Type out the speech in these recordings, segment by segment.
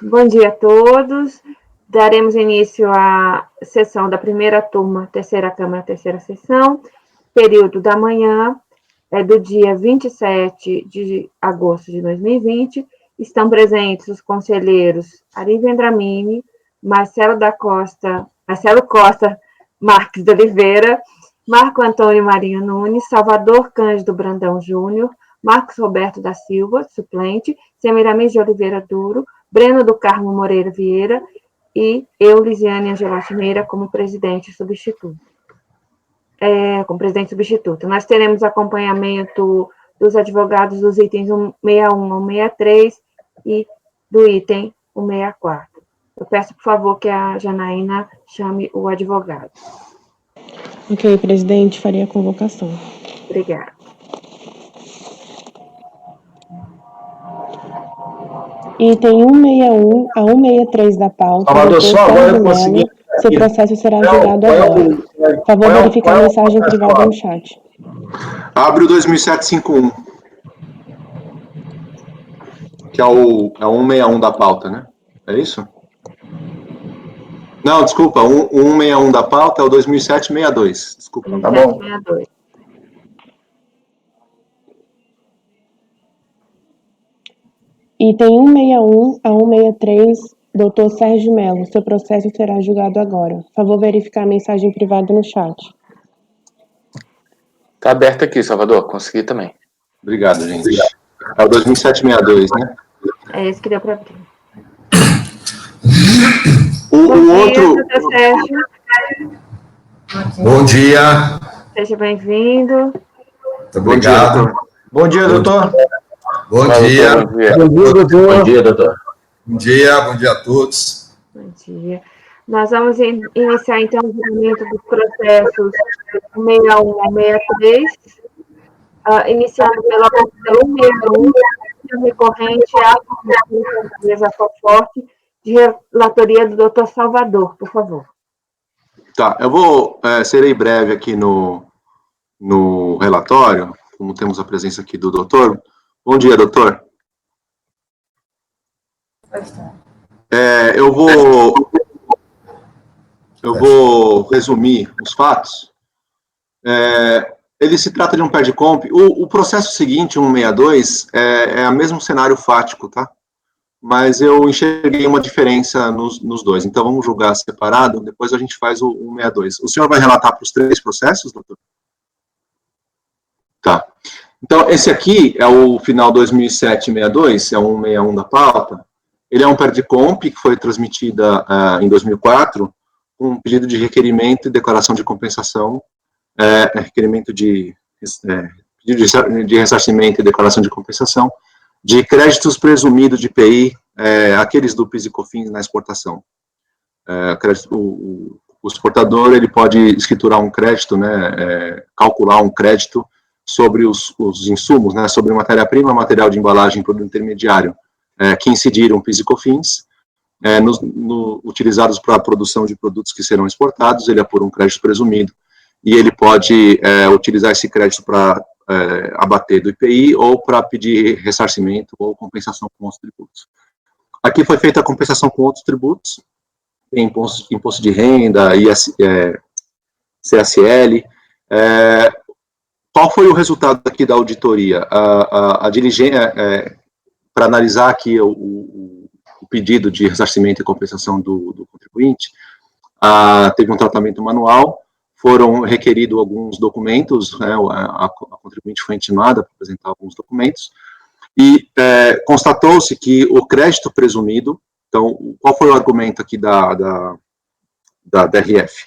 Bom dia a todos. Daremos início à sessão da primeira turma, terceira Câmara, terceira sessão, período da manhã, do dia 27 de agosto de 2020. Estão presentes os conselheiros Ari Vendramini, Marcelo Costa Marques de Oliveira, Marco Antônio Marinho Nunes, Salvador Cândido Brandão Júnior, Marcos Roberto da Silva, suplente, Semiramis de Oliveira Duro, Breno do Carmo Moreira Vieira e eu, Lisiane Angelotti Meira, como presidente substituto. Nós teremos acompanhamento dos advogados dos itens 161 ao 163 e do item 164. Eu peço, por favor, que a Janaína chame o advogado. Ok, presidente, faria a convocação. Obrigada. Item 161 a 163 da pauta. Salvador, só agora eu consegui. Seu processo será julgado agora. Favor verificar a mensagem privada no chat. Abre o 20751. Que é o 161 da pauta, né? É isso? Não, desculpa, o 161 da pauta é o 2762. Desculpa, tá bom? 2762. Item 161 a 163, doutor Sérgio Melo. Seu processo será julgado agora. Favor verificar a mensagem privada no chat. Tá aberto aqui, Salvador. Consegui também. Obrigado, gente. É o 2762, né? É esse que deu para abrir. O outro... Doutor Sérgio. Bom dia. Seja bem-vindo. Muito obrigado. Bom dia, doutor. Bom dia. Bom dia, doutor. Bom dia, doutor. Bom dia a todos. Bom dia. Nós vamos iniciar, então, o julgamento dos processos 61 a 63, iniciando pela questão 161, recorrente à empresa Forte, de relatoria do doutor Salvador, por favor. Tá, eu serei breve aqui no relatório, como temos a presença aqui do doutor. Bom dia, doutor. Eu vou resumir os fatos. Ele se trata de um PERDCOMP. O processo seguinte, 162, é o mesmo cenário fático, tá? Mas eu enxerguei uma diferença nos dois. Então, vamos julgar separado, depois a gente faz o 162. O senhor vai relatar para os três processos, doutor? Tá. Então, esse aqui é o final 2007-62, é o 161 da pauta. Ele é um PERDCOMP que foi transmitida em 2004, com um pedido de requerimento e declaração de compensação, pedido de ressarcimento e declaração de compensação, de créditos presumidos de IPI, aqueles do PIS e COFINS na exportação. O exportador ele pode escriturar um crédito, né, calcular um crédito sobre os insumos, né, sobre matéria-prima, material de embalagem, produto intermediário, que incidiram PIS e COFINS, utilizados para a produção de produtos que serão exportados. Ele apura um crédito presumido, e ele pode utilizar esse crédito para abater do IPI ou para pedir ressarcimento ou compensação com outros tributos. Aqui foi feita a compensação com outros tributos, imposto de renda, CSL. Qual foi o resultado aqui da auditoria? A diligência, para analisar aqui o pedido de ressarcimento e compensação do contribuinte, teve um tratamento manual, foram requeridos alguns documentos, né, a contribuinte foi intimada para apresentar alguns documentos, e constatou-se que o crédito presumido, então, qual foi o argumento aqui da DRF?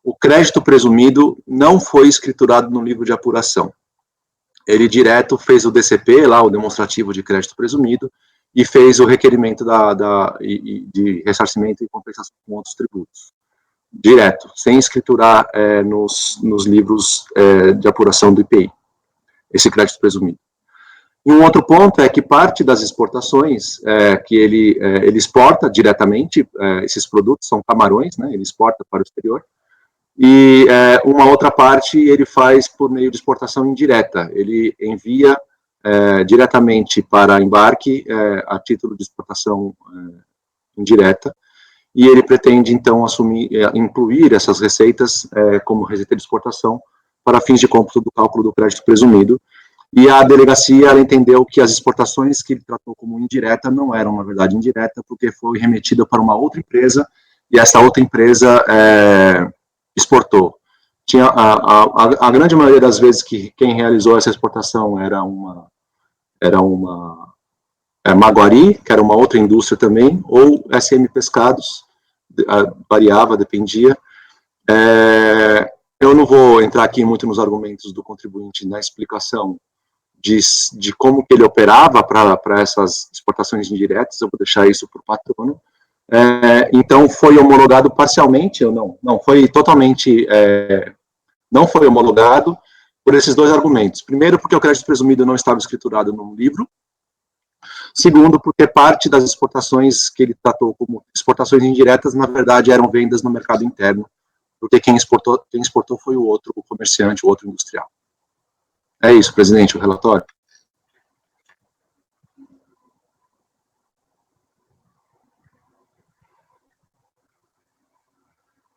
O crédito presumido não foi escriturado no livro de apuração. Ele direto fez o DCP, lá, o demonstrativo de crédito presumido, e fez o requerimento de ressarcimento e compensação com outros tributos. Direto, sem escriturar nos livros de apuração do IPI, esse crédito presumido. E um outro ponto é que parte das exportações que ele exporta diretamente, esses produtos são camarões, né, ele exporta para o exterior, e uma outra parte ele faz por meio de exportação indireta, ele envia diretamente para embarque a título de exportação indireta, e ele pretende, então, incluir essas receitas como receita de exportação para fins de cômputo do cálculo do crédito presumido, e a delegacia, ela entendeu que as exportações que ele tratou como indireta não eram, na verdade, indireta, porque foi remetida para uma outra empresa, e essa outra empresa exportou. A grande maioria das vezes que quem realizou essa exportação era uma Maguari, que era uma outra indústria também, ou SM Pescados, variava, dependia. Eu não vou entrar aqui muito nos argumentos do contribuinte na explicação de como que ele operava para essas exportações indiretas, eu vou deixar isso para o patrono. Então, foi homologado parcialmente, ou não foi totalmente, não foi homologado por esses dois argumentos. Primeiro, porque o crédito presumido não estava escriturado no livro. Segundo, porque parte das exportações que ele tratou como exportações indiretas, na verdade, eram vendas no mercado interno, porque quem exportou foi o outro comerciante, o outro industrial. É isso, presidente, o relatório.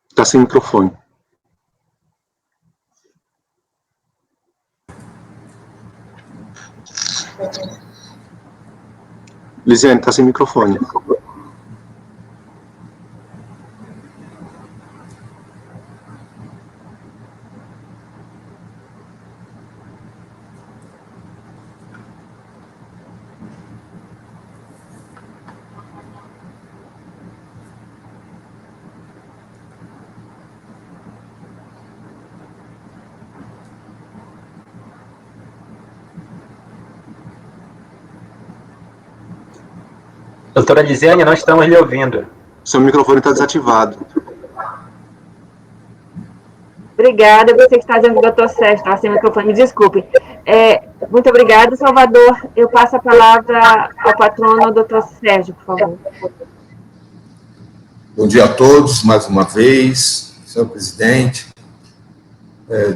Está sem microfone. Lisiane, está sem microfone. Doutora Lisiane, não estamos lhe ouvindo. Seu microfone está desativado. Obrigada, eu pensei que estava dizendo que o doutor Sérgio estava sem microfone, me desculpe. Muito obrigada, Salvador. Eu passo a palavra ao patrono, doutor Sérgio, por favor. Bom dia a todos, mais uma vez, senhor presidente,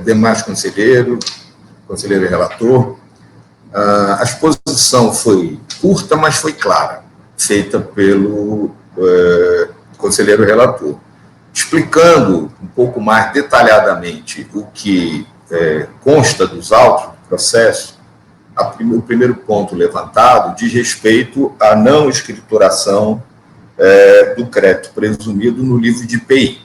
demais conselheiro e relator. A exposição foi curta, mas foi clara, feita pelo conselheiro relator, explicando um pouco mais detalhadamente o que consta dos autos do processo. O primeiro ponto levantado diz respeito à não escrituração do crédito presumido no livro de IPI.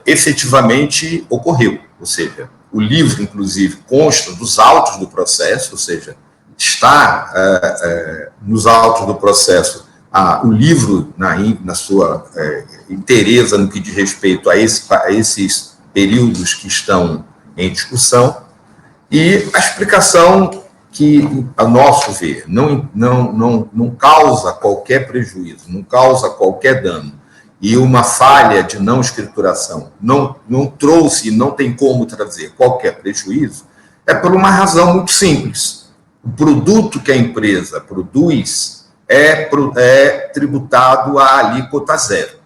Efetivamente ocorreu, ou seja, o livro, inclusive, consta dos autos do processo, ou seja, está nos autos do processo o livro na sua inteireza no que diz respeito a esses períodos que estão em discussão, e a explicação que, a nosso ver, não causa qualquer prejuízo, não causa qualquer dano, e uma falha de não escrituração não trouxe e não tem como trazer qualquer prejuízo, é por uma razão muito simples. O produto que a empresa produz é tributado a alíquota zero.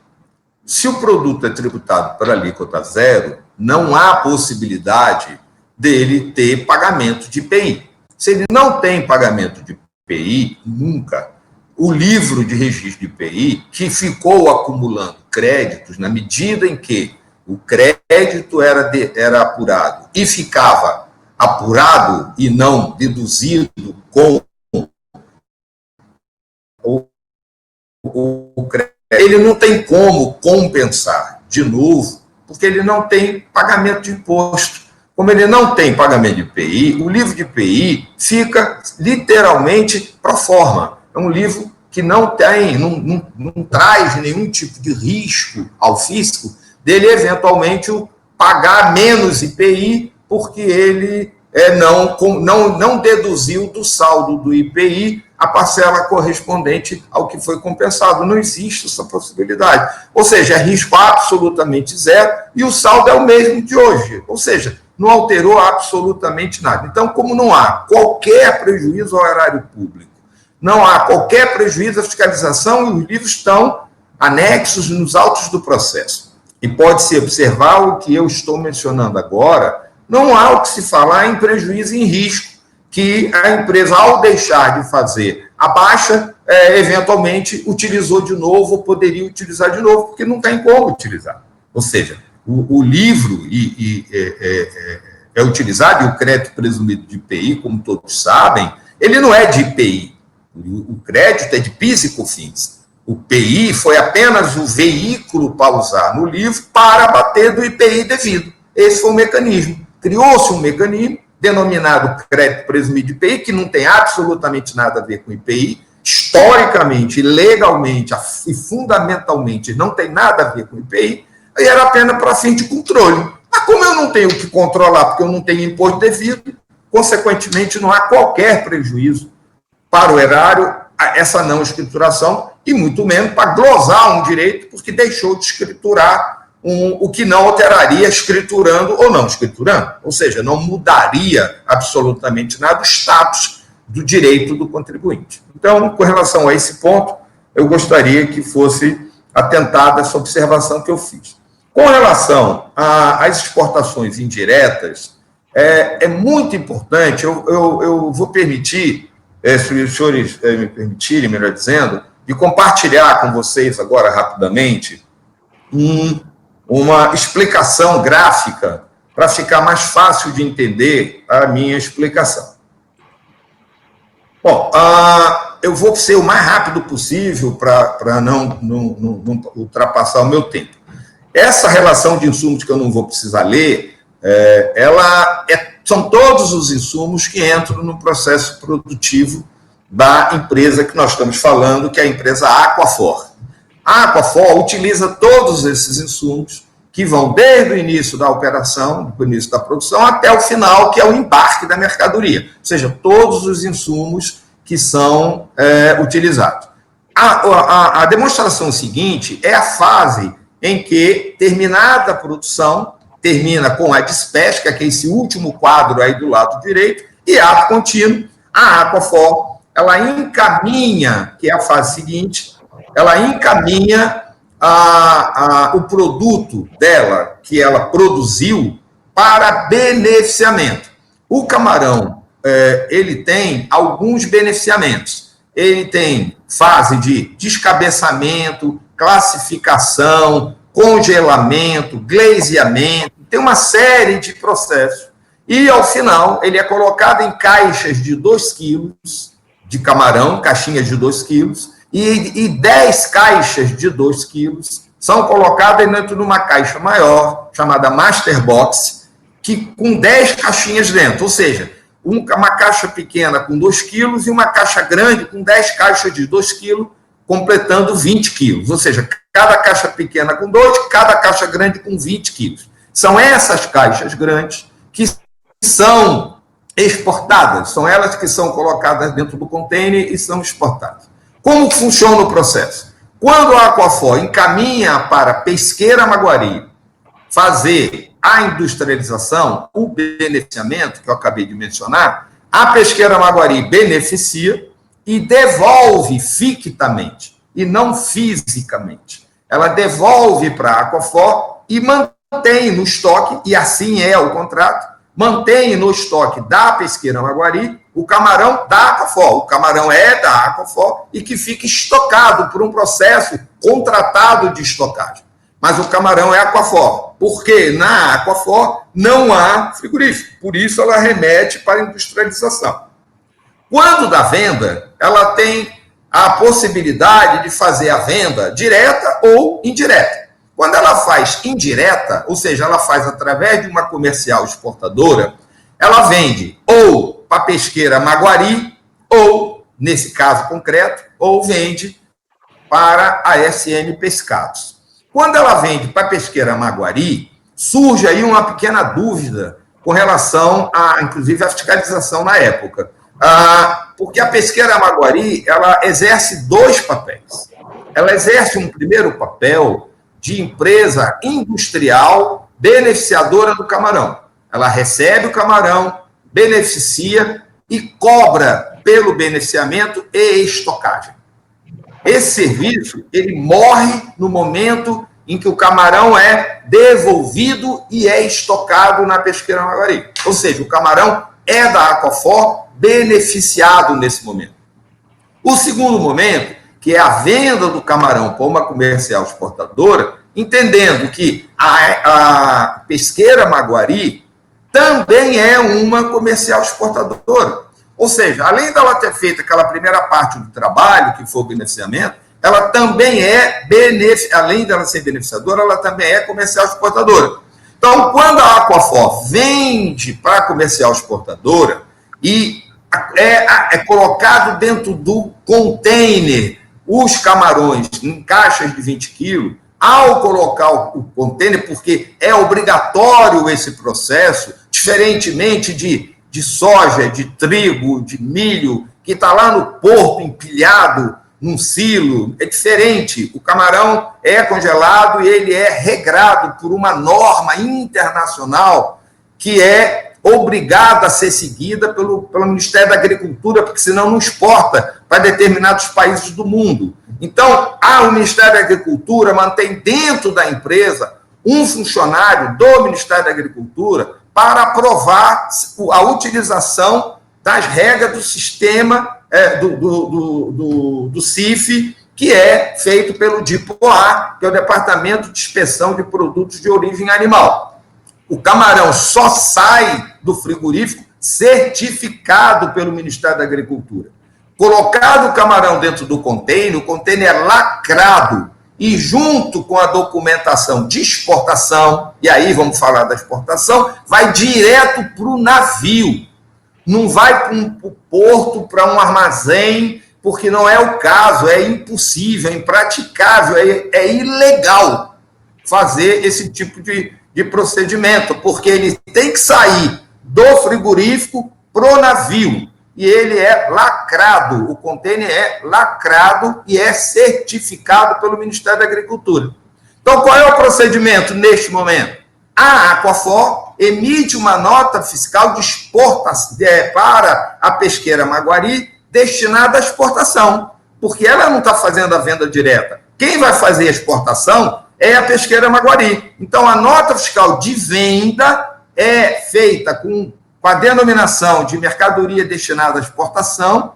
Se o produto é tributado por alíquota zero, não há possibilidade dele ter pagamento de IPI. Se ele não tem pagamento de IPI, nunca, o livro de registro de IPI, que ficou acumulando créditos na medida em que o crédito era apurado e ficava apurado e não deduzido com o crédito, ele não tem como compensar de novo, porque ele não tem pagamento de imposto. Como ele não tem pagamento de IPI, o livro de IPI fica literalmente pro forma. É um livro que não traz nenhum tipo de risco ao fisco dele eventualmente pagar menos IPI, porque ele não deduziu do saldo do IPI a parcela correspondente ao que foi compensado. Não existe essa possibilidade. Ou seja, é risco absolutamente zero e o saldo é o mesmo de hoje. Ou seja, não alterou absolutamente nada. Então, como não há qualquer prejuízo ao erário público, não há qualquer prejuízo à fiscalização, e os livros estão anexos nos autos do processo. E pode-se observar o que eu estou mencionando agora, não há o que se falar em prejuízo em risco, que a empresa, ao deixar de fazer a baixa, eventualmente utilizou de novo ou poderia utilizar de novo, porque não tem como utilizar. Ou seja, o livro é utilizado, e o crédito presumido de IPI, como todos sabem, ele não é de IPI. O crédito é de PIS e COFINS. O PI foi apenas o veículo para usar no livro para abater do IPI devido. Esse foi o mecanismo. Criou-se um mecanismo denominado crédito presumido de IPI, que não tem absolutamente nada a ver com IPI, historicamente, legalmente e fundamentalmente não tem nada a ver com IPI, e era apenas para fim de controle. Mas como eu não tenho que controlar, porque eu não tenho imposto devido, consequentemente não há qualquer prejuízo para o erário essa não escrituração, e muito menos para glosar um direito, porque deixou de escriturar o que não alteraria escriturando ou não escriturando. Ou seja, não mudaria absolutamente nada o status do direito do contribuinte. Então, com relação a esse ponto, eu gostaria que fosse atentada essa observação que eu fiz. Com relação às exportações indiretas, é muito importante, eu vou permitir, se os senhores me permitirem, melhor dizendo, de compartilhar com vocês agora rapidamente uma explicação gráfica para ficar mais fácil de entender a minha explicação. Bom, eu vou ser o mais rápido possível para não ultrapassar o meu tempo. Essa relação de insumos que eu não vou precisar ler, são todos os insumos que entram no processo produtivo da empresa que nós estamos falando, que é a empresa Aquafor. A Aquafor utiliza todos esses insumos que vão desde o início da operação, do início da produção, até o final, que é o embarque da mercadoria. Ou seja, todos os insumos que são utilizados. A demonstração seguinte é a fase em que, terminada a produção, termina com a despesca, que é esse último quadro aí do lado direito, e ato contínuo, a Aquafor, ela encaminha, que é a fase seguinte, ela encaminha o produto dela, que ela produziu, para beneficiamento. O camarão, ele tem alguns beneficiamentos. Ele tem fase de descabeçamento, classificação, congelamento, glazeamento, tem uma série de processos. E, ao final, ele é colocado em caixas de 2 quilos de camarão, caixinhas de 2 quilos, e 10 caixas de 2 quilos são colocadas dentro de uma caixa maior, chamada Master Box, com 10 caixinhas dentro, ou seja, uma caixa pequena com 2 quilos e uma caixa grande com 10 caixas de 2 quilos, completando 20 quilos, ou seja, cada caixa pequena com 2, cada caixa grande com 20 quilos. São essas caixas grandes que são exportadas, são elas que são colocadas dentro do container e são exportadas. Como funciona o processo? Quando a Aquafor encaminha para a Pesqueira Maguari fazer a industrialização, o beneficiamento, que eu acabei de mencionar, a Pesqueira Maguari beneficia e devolve fictamente, e não fisicamente. Ela devolve para a Aquafor e mantém no estoque, e assim é o contrato, mantém no estoque da Pesqueira Maguari o camarão da Aquafor. O camarão é da Aquafor e que fica estocado por um processo contratado de estocagem. Mas o camarão é Aquafor, porque na Aquafor não há frigorífico. Por isso ela remete para a industrialização. Quando da venda, ela tem a possibilidade de fazer a venda direta ou indireta. Quando ela faz indireta, ou seja, ela faz através de uma comercial exportadora, ela vende ou para a Pesqueira Maguari, ou, nesse caso concreto, ou vende para a SM Pescados. Quando ela vende para a Pesqueira Maguari, surge aí uma pequena dúvida com relação a, inclusive, a fiscalização na época. Porque a Pesqueira Maguari, ela exerce 2 papéis. Ela exerce um primeiro papel de empresa industrial beneficiadora do camarão. Ela recebe o camarão, beneficia e cobra pelo beneficiamento e estocagem. Esse serviço, ele morre no momento em que o camarão é devolvido e é estocado na Pesqueira Maguari. Ou seja, o camarão é da Aquafor beneficiado nesse momento. O segundo momento, que é a venda do camarão para uma comercial exportadora, entendendo que a pesqueira Maguari também é uma comercial exportadora. Ou seja, além dela ter feito aquela primeira parte do trabalho, que foi o beneficiamento, ela também além dela ser beneficiadora, ela também é comercial exportadora. Então, quando a Aquafor vende para a comercial exportadora e é colocado dentro do container os camarões em caixas de 20 quilos, ao colocar o container, porque é obrigatório esse processo, diferentemente de soja, de trigo, de milho, que está lá no porto, empilhado, num silo, é diferente. O camarão é congelado e ele é regrado por uma norma internacional que é obrigada a ser seguida pelo Ministério da Agricultura, porque senão não exporta para determinados países do mundo. Então, o Ministério da Agricultura mantém dentro da empresa um funcionário do Ministério da Agricultura para aprovar a utilização das regras do sistema do CIF, que é feito pelo DIPOA, que é o Departamento de Inspeção de Produtos de Origem Animal. O camarão só sai do frigorífico certificado pelo Ministério da Agricultura. Colocado o camarão dentro do container, o container é lacrado e junto com a documentação de exportação, e aí vamos falar da exportação, vai direto para o navio. Não vai para o porto, para um armazém, porque não é o caso, é impossível, é impraticável, é ilegal fazer esse tipo de procedimento, porque ele tem que sair do frigorífico para o navio, e ele é lacrado, o container é lacrado e é certificado pelo Ministério da Agricultura. Então, qual é o procedimento neste momento? A Aquafor emite uma nota fiscal de exportação para a pesqueira Maguari destinada à exportação, porque ela não está fazendo a venda direta. Quem vai fazer a exportação é a pesqueira Maguari. Então, a nota fiscal de venda é feita com a denominação de mercadoria destinada à exportação.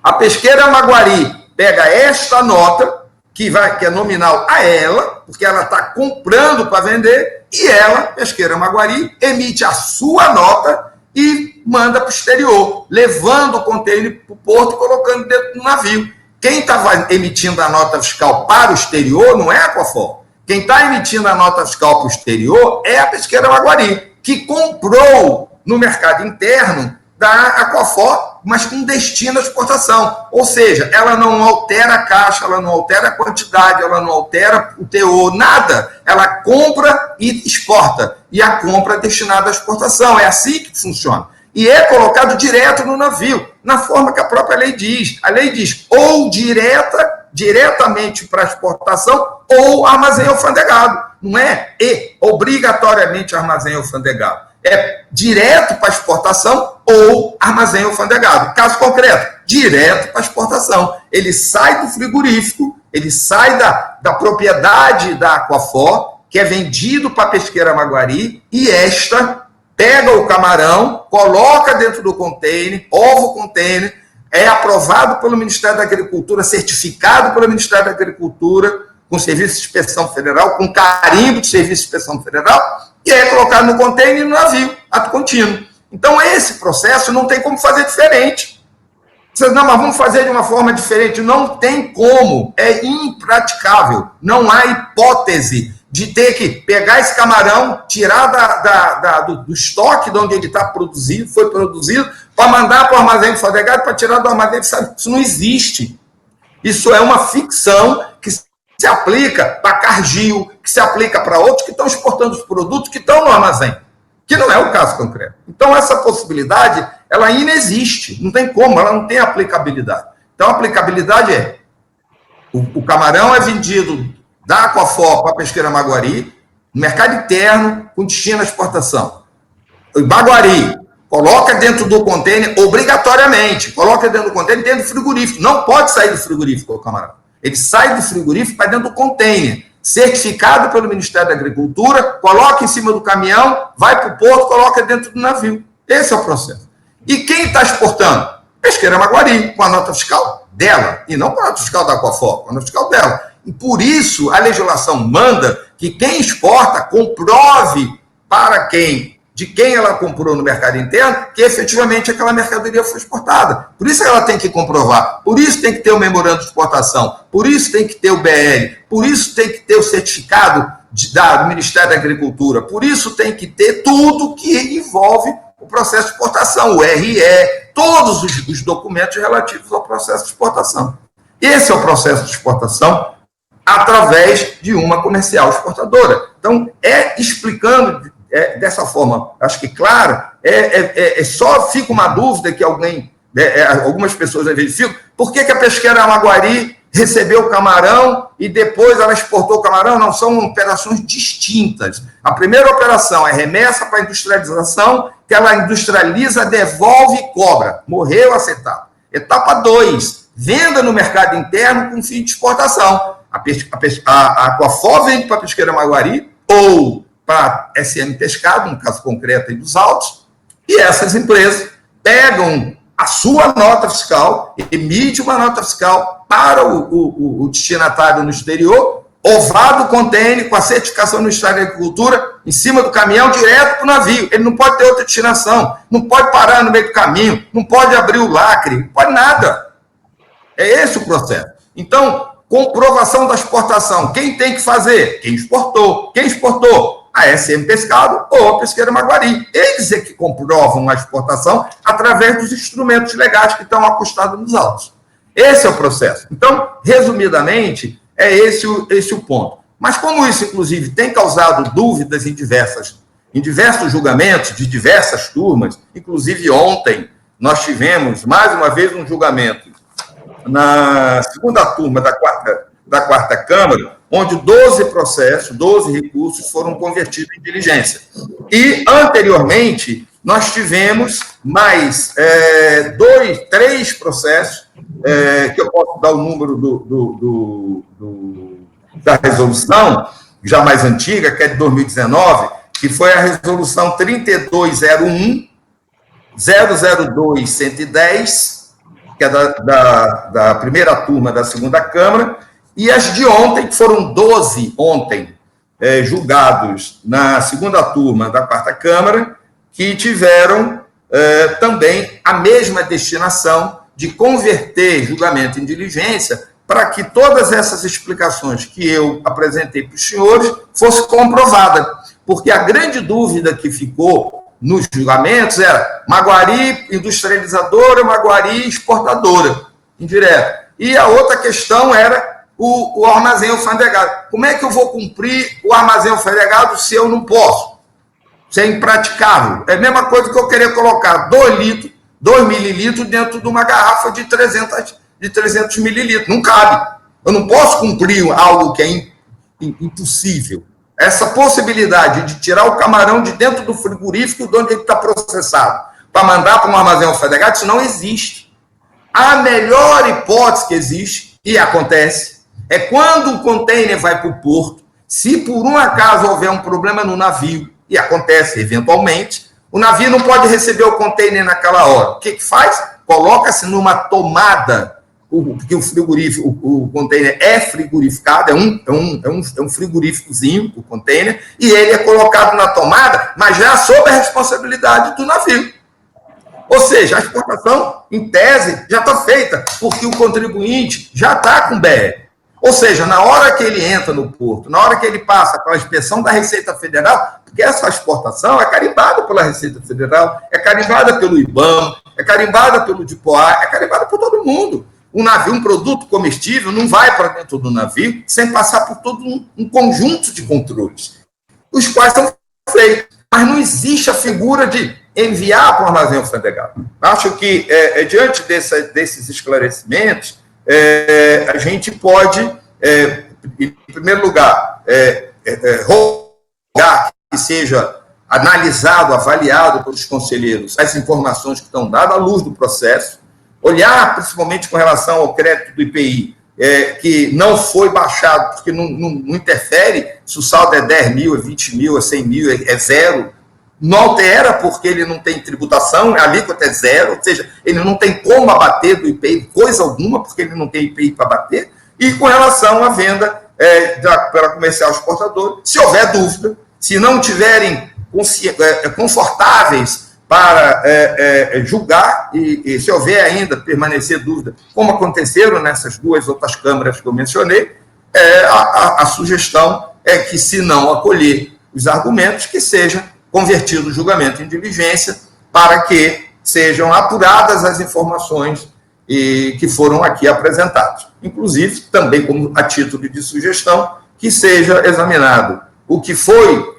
A pesqueira Maguari pega esta nota, que é nominal a ela, porque ela está comprando para vender, e ela, pesqueira Maguari, emite a sua nota e manda para o exterior, levando o container para o porto e colocando dentro do navio. Quem está emitindo a nota fiscal para o exterior não é a Aquafor. Quem está emitindo a nota fiscal para o exterior é a pesqueira Maguari, que comprou no mercado interno da Aquafor, mas com destino à exportação. Ou seja, ela não altera a caixa, ela não altera a quantidade, ela não altera o teor, nada. Ela compra e exporta. E a compra é destinada à exportação. É assim que funciona. E é colocado direto no navio, na forma que a própria lei diz. A lei diz ou diretamente para exportação ou armazém alfandegado. Não é obrigatoriamente armazém alfandegado. É direto para exportação ou armazém alfandegado. Caso concreto, direto para exportação. Ele sai do frigorífico, ele sai da propriedade da Aquafor, que é vendido para a pesqueira Maguari, e esta pega o camarão, coloca dentro do container, ovo container, é aprovado pelo Ministério da Agricultura, certificado pelo Ministério da Agricultura, com Serviço de Inspeção Federal, com carimbo de Serviço de Inspeção Federal, e é colocado no container e no navio, ato contínuo. Então, esse processo não tem como fazer diferente. Vocês, não, mas vamos fazer de uma forma diferente. Não tem como, é impraticável. Não há hipótese de ter que pegar esse camarão, tirar do estoque de onde ele está produzido, foi produzido, para mandar para o armazém alfandegado, para tirar do armazém. Isso não existe. Isso é uma ficção que se aplica para Cargill, que se aplica para outros que estão exportando os produtos que estão no armazém, que não é o caso concreto. Então, essa possibilidade, ela inexiste, não tem como, ela não tem aplicabilidade. Então, a aplicabilidade é, o camarão é vendido da Aquafor para a pesqueira Maguari, no mercado interno, com destino à exportação. O Maguari coloca dentro do container, obrigatoriamente, coloca dentro do container, dentro do frigorífico, não pode sair do frigorífico o camarão. Ele sai do frigorífico para dentro do container, certificado pelo Ministério da Agricultura, coloca em cima do caminhão, vai para o porto, coloca dentro do navio. Esse é o processo. E quem está exportando? Pesqueira Maguari, com a nota fiscal dela, e não com a nota fiscal da Aquafor, com a nota fiscal dela. E por isso a legislação manda que quem exporta comprove para de quem ela comprou no mercado interno, que efetivamente aquela mercadoria foi exportada. Por isso ela tem que comprovar, por isso tem que ter o memorando de exportação, por isso tem que ter o BL, por isso tem que ter o certificado do Ministério da Agricultura, por isso tem que ter tudo que envolve o processo de exportação, o RE, todos os documentos relativos ao processo de exportação. Esse é o processo de exportação através de uma comercial exportadora. Então, explicando dessa forma, acho que clara, só fica uma dúvida que algumas pessoas às vezes ficam, por que a pesqueira Maguari recebeu o camarão e depois ela exportou o camarão? Não, são operações distintas. A primeira operação é remessa para industrialização, que ela industrializa, devolve e cobra. Morreu essa etapa. Etapa 2, venda no mercado interno com fim de exportação. A Aquafor vende para a pesqueira Maguari ou para a SM Pescado, no caso concreto aí dos Altos, e essas empresas pegam a sua nota fiscal, emite uma nota fiscal para o destinatário no exterior, ovado o container com a certificação do Ministério da Agricultura, em cima do caminhão, direto para o navio. Ele não pode ter outra destinação, não pode parar no meio do caminho, não pode abrir o lacre, não pode nada. É esse o processo. Então, comprovação da exportação. Quem tem que fazer? Quem exportou. Quem exportou? A SM Pescado ou a pesqueira Maguari. Eles é que comprovam a exportação através dos instrumentos legais que estão acostados nos autos. Esse é o processo. Então, resumidamente, é esse o ponto. Mas como isso, inclusive, tem causado dúvidas em diversos julgamentos de diversas turmas, inclusive ontem nós tivemos, mais uma vez, um julgamento na segunda turma da quarta Câmara, onde 12 processos, 12 recursos foram convertidos em diligência. E, anteriormente, nós tivemos mais 3 processos, que eu posso dar o número da resolução, já mais antiga, que é de 2019, que foi a resolução 3201, 002-110, que é da primeira turma da segunda Câmara, e as de ontem, que foram 12 ontem, julgados na segunda turma da quarta Câmara, que tiveram também a mesma destinação de converter julgamento em diligência para que todas essas explicações que eu apresentei para os senhores fossem comprovadas. Porque a grande dúvida que ficou nos julgamentos era Maguari industrializadora, Maguari exportadora, indireta. E a outra questão era o armazém alfandegado. Como é que eu vou cumprir o armazém alfandegado se eu não posso? Isso é impraticável. É a mesma coisa que eu querer colocar 2 mililitros dentro de uma garrafa de 300 mililitros. Não cabe. Eu não posso cumprir algo que é impossível. Essa possibilidade de tirar o camarão de dentro do frigorífico de onde ele está processado para mandar para um armazém alfandegado, isso não existe. A melhor hipótese que existe, e acontece, é quando o container vai para o porto, se por um acaso houver um problema no navio, e acontece eventualmente, o navio não pode receber o container naquela hora. O que faz? Coloca-se numa tomada, porque o frigorífico, o container é frigorificado, é um frigoríficozinho, o container, e ele é colocado na tomada, mas já sob a responsabilidade do navio. Ou seja, a exportação, em tese, já está feita, porque o contribuinte já está com BR. Ou seja, na hora que ele entra no porto, na hora que ele passa pela inspeção da Receita Federal, porque essa exportação é carimbada pela Receita Federal, é carimbada pelo IBAMA, é carimbada pelo DIPOA, é carimbada por todo mundo. Um navio, um produto comestível, não vai para dentro do navio sem passar por todo um conjunto de controles, os quais são feitos. Mas não existe a figura de enviar para o armazém alfandegado. Acho que, diante desses esclarecimentos, a gente pode, em primeiro lugar, rogar que seja analisado, avaliado pelos conselheiros as informações que estão dadas à luz do processo, olhar principalmente com relação ao crédito do IPI, que não foi baixado, porque não interfere se o saldo é 10 mil, é 20 mil, é 100 mil, é zero, não altera porque ele não tem tributação, a alíquota é zero, ou seja, ele não tem como abater do IPI coisa alguma, porque ele não tem IPI para abater. E com relação à venda pela comercial exportadora, se houver dúvida, se não tiverem confortáveis para julgar, e se houver ainda permanecer dúvida, como aconteceram nessas duas outras câmaras que eu mencionei, a sugestão é que, se não acolher os argumentos, que seja convertido o julgamento em diligência para que sejam apuradas as informações que foram aqui apresentadas. Inclusive, também como a título de sugestão, que seja examinado o que foi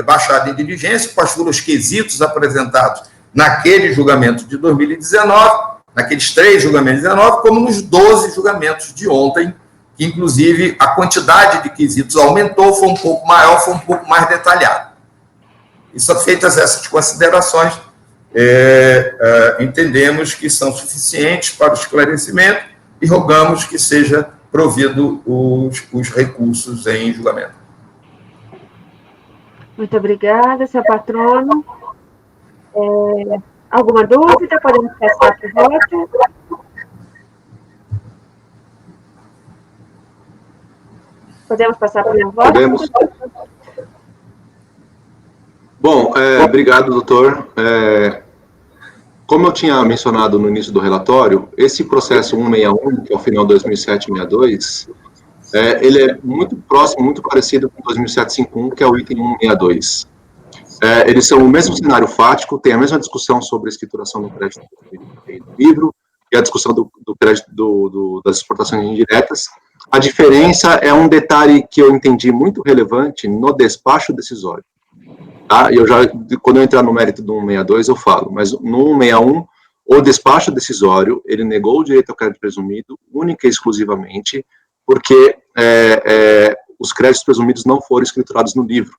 baixado em diligência, quais foram os quesitos apresentados naquele julgamento de 2019, naqueles 3 julgamentos de 2019, como nos 12 julgamentos de ontem, que, inclusive, a quantidade de quesitos aumentou, foi um pouco maior, foi um pouco mais detalhado. E só feitas essas considerações, entendemos que são suficientes para o esclarecimento e rogamos que seja provido os recursos em julgamento. Muito obrigada, seu patrono. Alguma dúvida? Podemos passar para o voto? Podemos passar para o voto? Podemos. Bom, obrigado, doutor. Como eu tinha mencionado no início do relatório, esse processo 161, que é o final 2007-62, ele é muito próximo, muito parecido com o 2007-51, que é o item 162. Eles são o mesmo cenário fático, tem a mesma discussão sobre a escrituração do crédito do livro e a discussão do crédito das exportações indiretas. A diferença é um detalhe que eu entendi muito relevante no despacho decisório. Tá? Quando eu entrar no mérito do 162, eu falo, mas no 161, o despacho decisório, ele negou o direito ao crédito presumido, única e exclusivamente, porque os créditos presumidos não foram escriturados no livro.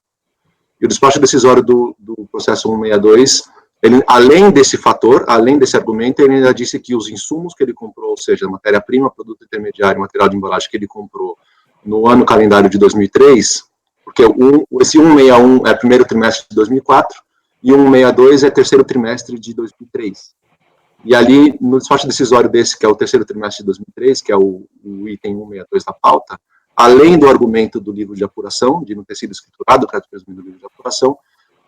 E o despacho decisório do processo 162, ele, além desse fator, além desse argumento, ele ainda disse que os insumos que ele comprou, ou seja, matéria-prima, produto intermediário, material de embalagem que ele comprou no ano calendário de 2003, porque esse 161 é primeiro trimestre de 2004, e o 162 é terceiro trimestre de 2003. E ali, no despacho decisório desse, que é o terceiro trimestre de 2003, que é o item 162 da pauta, além do argumento do livro de apuração, de não ter sido escriturado o crédito presumido do livro de apuração,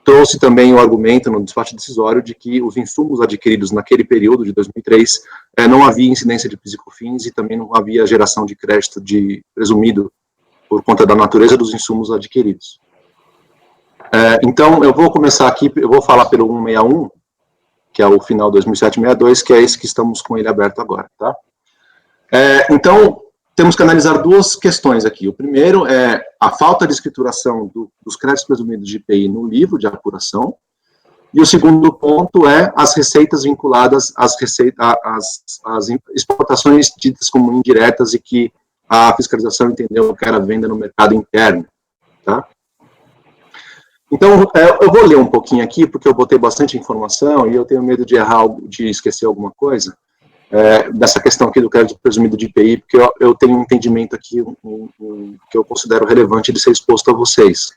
trouxe também o argumento no despacho decisório de que os insumos adquiridos naquele período de 2003 não havia incidência de PIS e COFINS e também não havia geração de crédito presumido por conta da natureza dos insumos adquiridos. Então, eu vou começar aqui, eu vou falar pelo 161, que é o final 2007-62, que é esse que estamos com ele aberto agora, tá? Então, temos que analisar duas questões aqui. O primeiro é a falta de escrituração dos créditos presumidos de IPI no livro de apuração, e o segundo ponto é as receitas vinculadas às exportações ditas como indiretas e que a fiscalização entendeu que era venda no mercado interno, tá? Então, eu vou ler um pouquinho aqui, porque eu botei bastante informação e eu tenho medo de errar, de esquecer alguma coisa, dessa questão aqui do crédito presumido de IPI, porque eu tenho um entendimento aqui que eu considero relevante de ser exposto a vocês.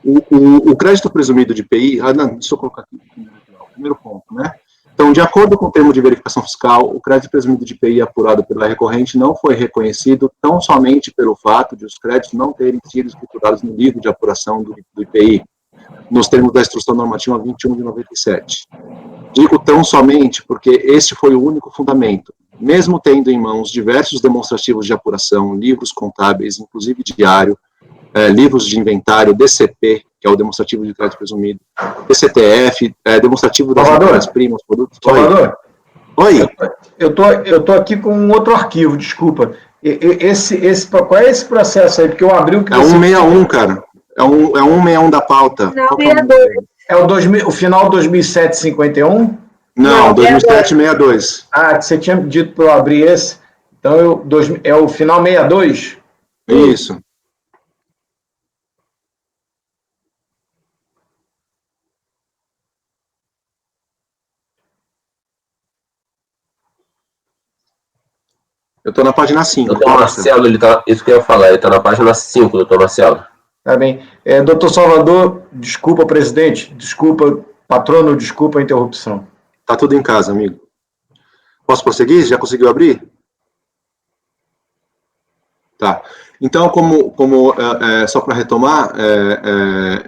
O crédito presumido de IPI, deixa eu colocar aqui o primeiro ponto, né? Então, de acordo com o termo de verificação fiscal, o crédito presumido de IPI apurado pela recorrente não foi reconhecido tão somente pelo fato de os créditos não terem sido escriturados no livro de apuração do IPI, nos termos da Instrução Normativa 21 de 97. Digo tão somente porque este foi o único fundamento, mesmo tendo em mãos diversos demonstrativos de apuração, livros contábeis, inclusive diário, livros de inventário, DCP, que é o demonstrativo de crédito presumido, DCTF, demonstrativo das matérias-primas, produtos... Salvador? Oi? Eu tô aqui com um outro arquivo, desculpa. Qual é esse processo aí? Porque eu abri o que você... 161, cara. É 161 da pauta. Não, 62. O final 2007-51? Não, 2007-62. Ah, que você tinha dito para eu abrir esse. Então, é o final 62? Isso. Eu estou na página 5. Doutor Marcelo, isso que eu ia falar, ele está na página 5, doutor Marcelo. Tá bem. Doutor Salvador, desculpa, presidente, desculpa, patrono, desculpa a interrupção. Tá tudo em casa, amigo. Posso prosseguir? Já conseguiu abrir? Tá. Então, só para retomar,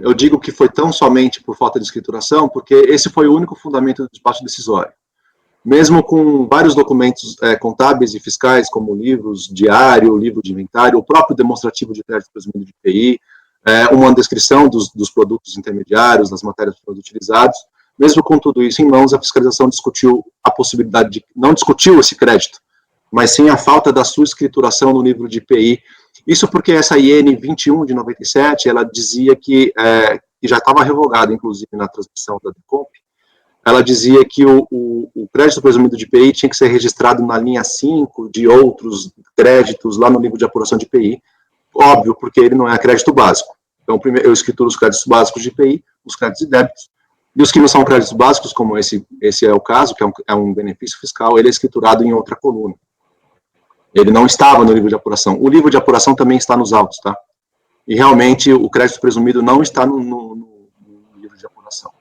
eu digo que foi tão somente por falta de escrituração, porque esse foi o único fundamento do despacho decisório. Mesmo com vários documentos contábeis e fiscais, como livros, diário, livro de inventário, o próprio demonstrativo de crédito presumido de IPI, uma descrição dos produtos intermediários, das matérias-primas utilizadas, mesmo com tudo isso em mãos, a fiscalização discutiu a possibilidade de, não discutiu esse crédito, mas sim a falta da sua escrituração no livro de IPI. Isso porque essa IN 21 de 97, ela dizia que já estava revogada, inclusive, na transmissão da DECOMP, ela dizia que o crédito presumido de IPI tinha que ser registrado na linha 5 de outros créditos lá no livro de apuração de IPI, óbvio, porque ele não é crédito básico. Então, primeiro, eu escrituro os créditos básicos de IPI, os créditos e débitos, e os que não são créditos básicos, como esse é o caso, que é um benefício fiscal, ele é escriturado em outra coluna. Ele não estava no livro de apuração. O livro de apuração também está nos autos, tá? E realmente o crédito presumido não está no livro de apuração.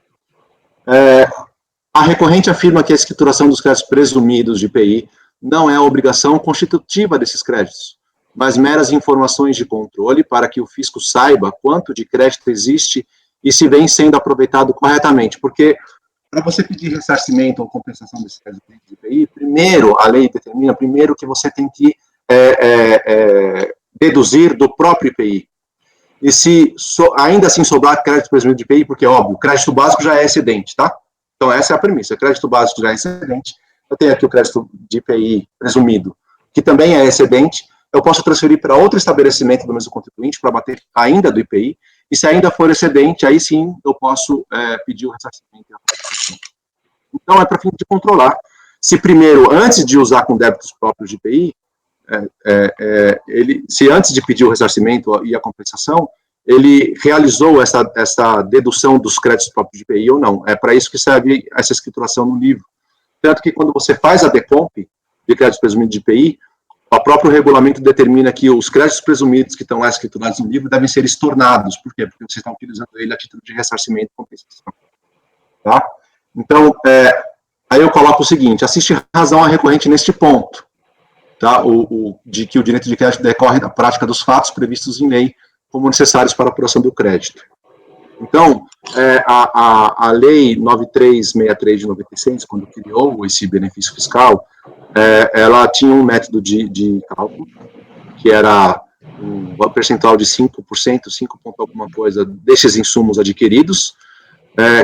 A recorrente afirma que a escrituração dos créditos presumidos de IPI não é a obrigação constitutiva desses créditos, mas meras informações de controle para que o fisco saiba quanto de crédito existe e se vem sendo aproveitado corretamente, porque para você pedir ressarcimento ou compensação desse crédito de IPI, primeiro, a lei determina, primeiro que você tem que deduzir do próprio IPI. E se ainda assim sobrar crédito presumido de IPI, porque, óbvio, o crédito básico já é excedente, tá? Então, essa é a premissa, o crédito básico já é excedente, eu tenho aqui o crédito de IPI presumido, que também é excedente, eu posso transferir para outro estabelecimento do mesmo contribuinte, para bater ainda do IPI, e se ainda for excedente, aí sim eu posso pedir o ressarcimento e a compensação. Então, é para fim de controlar. Se primeiro, antes de usar com débitos próprios de IPI, se antes de pedir o ressarcimento e a compensação, ele realizou essa dedução dos créditos próprios de IPI ou não. É para isso que serve essa escrituração no livro. Tanto que quando você faz a DECOMP, de créditos presumidos de IPI, o próprio regulamento determina que os créditos presumidos que estão lá escriturados no livro devem ser estornados. Por quê? Porque você está utilizando ele a título de ressarcimento e compensação. Tá? Então, aí eu coloco o seguinte, assiste razão à recorrente neste ponto, tá? De que o direito de crédito decorre da prática dos fatos previstos em lei como necessários para a apuração do crédito. Então, a Lei 9363 de 96, quando criou esse benefício fiscal, ela tinha um método de cálculo, que era um percentual de 5%, 5 ponto alguma coisa, desses insumos adquiridos,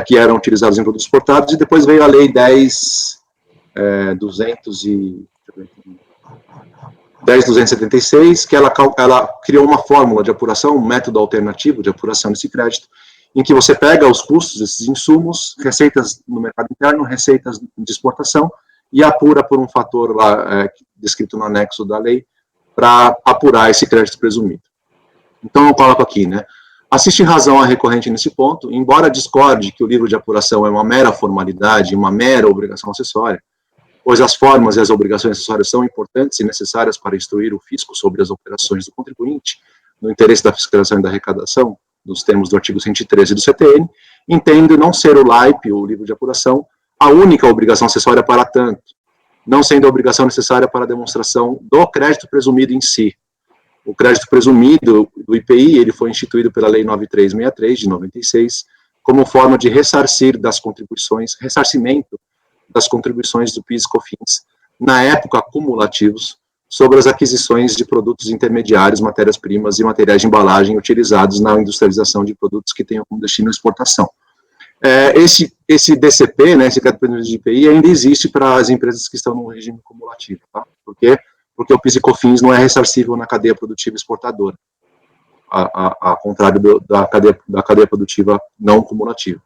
que eram utilizados em produtos exportados, e depois veio a Lei 10.276, que ela criou uma fórmula de apuração, um método alternativo de apuração desse crédito, em que você pega os custos desses insumos, receitas no mercado interno, receitas de exportação, e apura por um fator lá, descrito no anexo da lei, para apurar esse crédito presumido. Então, eu coloco aqui, né? Assiste razão à recorrente nesse ponto, embora discorde que o livro de apuração é uma mera formalidade, uma mera obrigação acessória, pois as formas e as obrigações acessórias são importantes e necessárias para instruir o fisco sobre as operações do contribuinte, no interesse da fiscalização e da arrecadação, nos termos do artigo 113 do CTN, entendo não ser o LAIP, o livro de apuração, a única obrigação acessória para tanto, não sendo a obrigação necessária para a demonstração do crédito presumido em si. O crédito presumido do IPI, ele foi instituído pela Lei 9363, de 96, como forma de ressarcimento das contribuições do PIS e COFINS, na época cumulativos, sobre as aquisições de produtos intermediários, matérias-primas e materiais de embalagem utilizados na industrialização de produtos que tenham como destino exportação. Esse DCP, né, esse crédito presumido de IPI, ainda existe para as empresas que estão no regime cumulativo, tá? Por quê? Porque o PIS e COFINS não é ressarcível na cadeia produtiva exportadora, ao contrário da cadeia produtiva não cumulativa.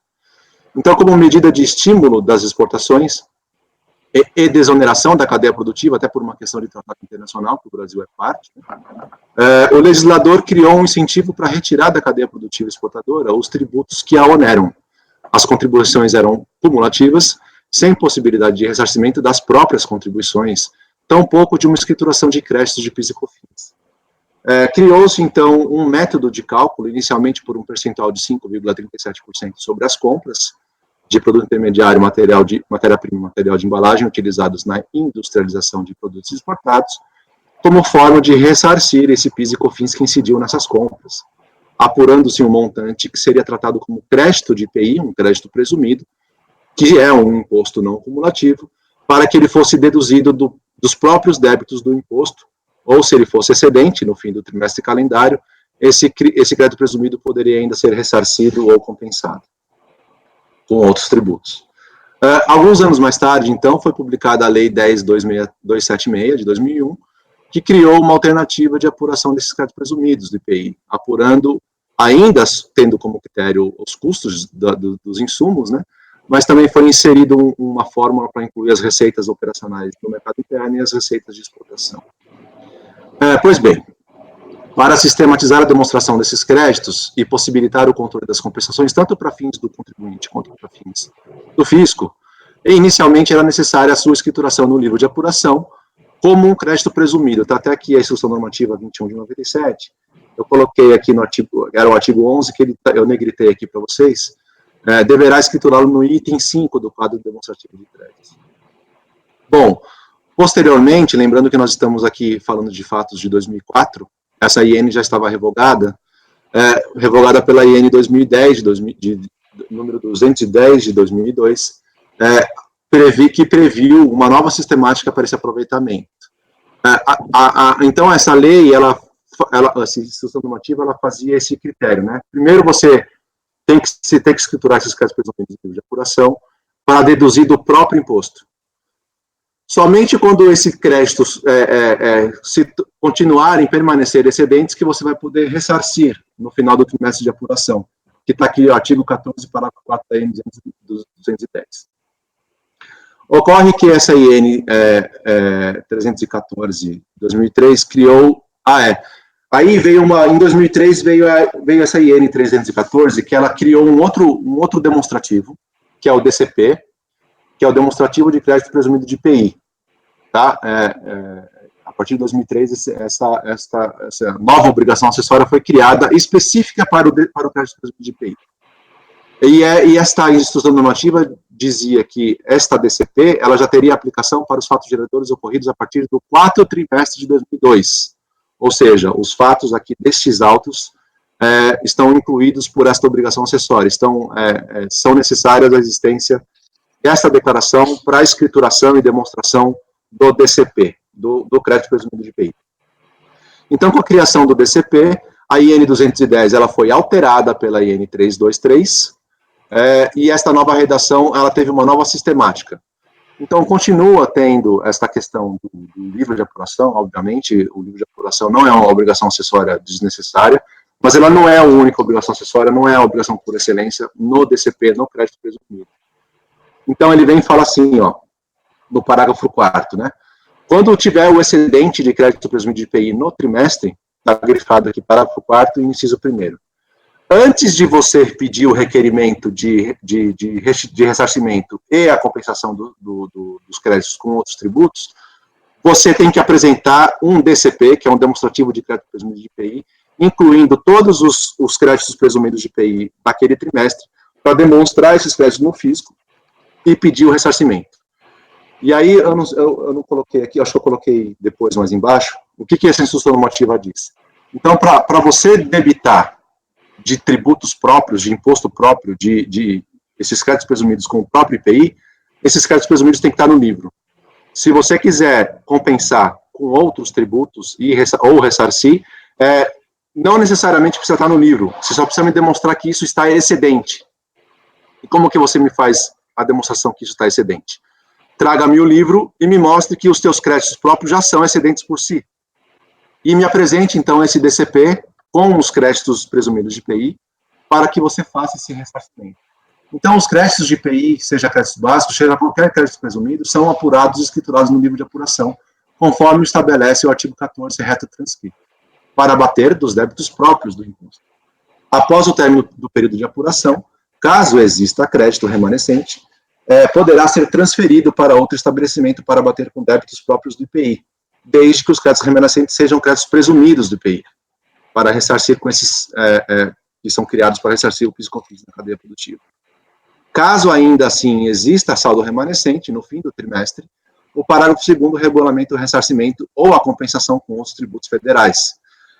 Então, como medida de estímulo das exportações e desoneração da cadeia produtiva, até por uma questão de tratado internacional, que o Brasil é parte, o legislador criou um incentivo para retirar da cadeia produtiva exportadora os tributos que a oneram. As contribuições eram cumulativas, sem possibilidade de ressarcimento das próprias contribuições, tampouco de uma escrituração de créditos de PIS e COFINS. Criou-se, então, um método de cálculo, inicialmente por um percentual de 5,37% sobre as compras de produto intermediário, matéria-prima, material de embalagem utilizados na industrialização de produtos exportados, como forma de ressarcir esse PIS e COFINS que incidiu nessas compras, apurando-se um montante que seria tratado como crédito de IPI, um crédito presumido, que é um imposto não cumulativo, para que ele fosse deduzido dos próprios débitos do imposto, ou se ele fosse excedente no fim do trimestre calendário, esse crédito presumido poderia ainda ser ressarcido ou compensado com outros tributos. Alguns anos mais tarde, então, foi publicada a Lei 10.276, de 2001, que criou uma alternativa de apuração desses créditos presumidos do IPI, apurando, ainda tendo como critério os custos dos insumos, né, mas também foi inserido uma fórmula para incluir as receitas operacionais do mercado interno e as receitas de exportação. Pois bem, para sistematizar a demonstração desses créditos e possibilitar o controle das compensações, tanto para fins do contribuinte quanto para fins do fisco, inicialmente era necessária a sua escrituração no livro de apuração como um crédito presumido. Está até aqui a Instrução Normativa 21 de 97, eu coloquei aqui no artigo, era o artigo 11, que eu negritei aqui para vocês, deverá escriturá-lo no item 5 do quadro demonstrativo de créditos. Bom, posteriormente, lembrando que nós estamos aqui falando de fatos de 2004, essa IN já estava revogada, revogada pela IN 2010, número 210 de 2002, que previu uma nova sistemática para esse aproveitamento. Então, essa lei, essa instrução normativa, ela fazia esse critério, né? Primeiro, você tem que escriturar esses créditos presumidos de apuração para deduzir do próprio imposto. Somente quando esses créditos se continuarem, permanecer excedentes, que você vai poder ressarcir no final do trimestre de apuração, que está aqui o artigo 14, parágrafo 4 da IN 210. Ocorre que essa IN 314, 2003, criou... Aí veio em 2003 veio essa IN 314, que ela criou um outro demonstrativo, que é o DCP, que é o demonstrativo de crédito presumido de IPI. Tá? A partir de 2003, essa nova obrigação acessória foi criada específica para o crédito presumido de IPI. E esta instrução normativa dizia que esta DCP ela já teria aplicação para os fatos geradores ocorridos a partir do 4º trimestre de 2002. Ou seja, os fatos aqui destes autos estão incluídos por esta obrigação acessória. São necessárias a existência dessa declaração para a escrituração e demonstração do DCP, do crédito presumido de IPI. Então, com a criação do DCP, a IN 210 ela foi alterada pela IN 323, e esta nova redação ela teve uma nova sistemática. Então, continua tendo esta questão do livro de apuração, obviamente, o livro de apuração não é uma obrigação acessória desnecessária, mas ela não é a única obrigação acessória, não é a obrigação por excelência no DCP, no crédito presumido. Então, ele vem e fala assim, ó, no parágrafo 4º, né? Quando tiver o excedente de crédito presumido de IPI no trimestre, está grifado aqui, parágrafo 4º, inciso 1º. Antes de você pedir o requerimento de ressarcimento e a compensação dos créditos com outros tributos, você tem que apresentar um DCP, que é um demonstrativo de crédito presumido de IPI, incluindo todos os créditos presumidos de IPI daquele trimestre, para demonstrar esses créditos no fisco e pedir o ressarcimento. E aí, eu não coloquei aqui, acho que eu coloquei depois mais embaixo, o que essa instrução normativa diz. Então, para você debitar de tributos próprios, de imposto próprio, de esses créditos presumidos com o próprio IPI, esses créditos presumidos têm que estar no livro. Se você quiser compensar com outros tributos ou ressarcir, não necessariamente precisa estar no livro, você só precisa me demonstrar que isso está excedente. E como que você me faz a demonstração que isso está excedente? Traga-me o livro e me mostre que os teus créditos próprios já são excedentes por si. E me apresente, então, esse DCP com os créditos presumidos de IPI, para que você faça esse ressarcimento. Então, os créditos de IPI, seja créditos básicos, seja qualquer crédito presumido, são apurados e escriturados no livro de apuração, conforme estabelece o artigo 14, reto transcrito, para abater dos débitos próprios do imposto. Após o término do período de apuração, caso exista crédito remanescente, poderá ser transferido para outro estabelecimento para abater com débitos próprios do IPI, desde que os créditos remanescentes sejam créditos presumidos do IPI, para ressarcir com esses, que são criados para ressarcir o PIS e COFINS na cadeia produtiva. Caso ainda assim exista saldo remanescente no fim do trimestre, o parágrafo 2º regulamenta o ressarcimento ou a compensação com outros tributos federais.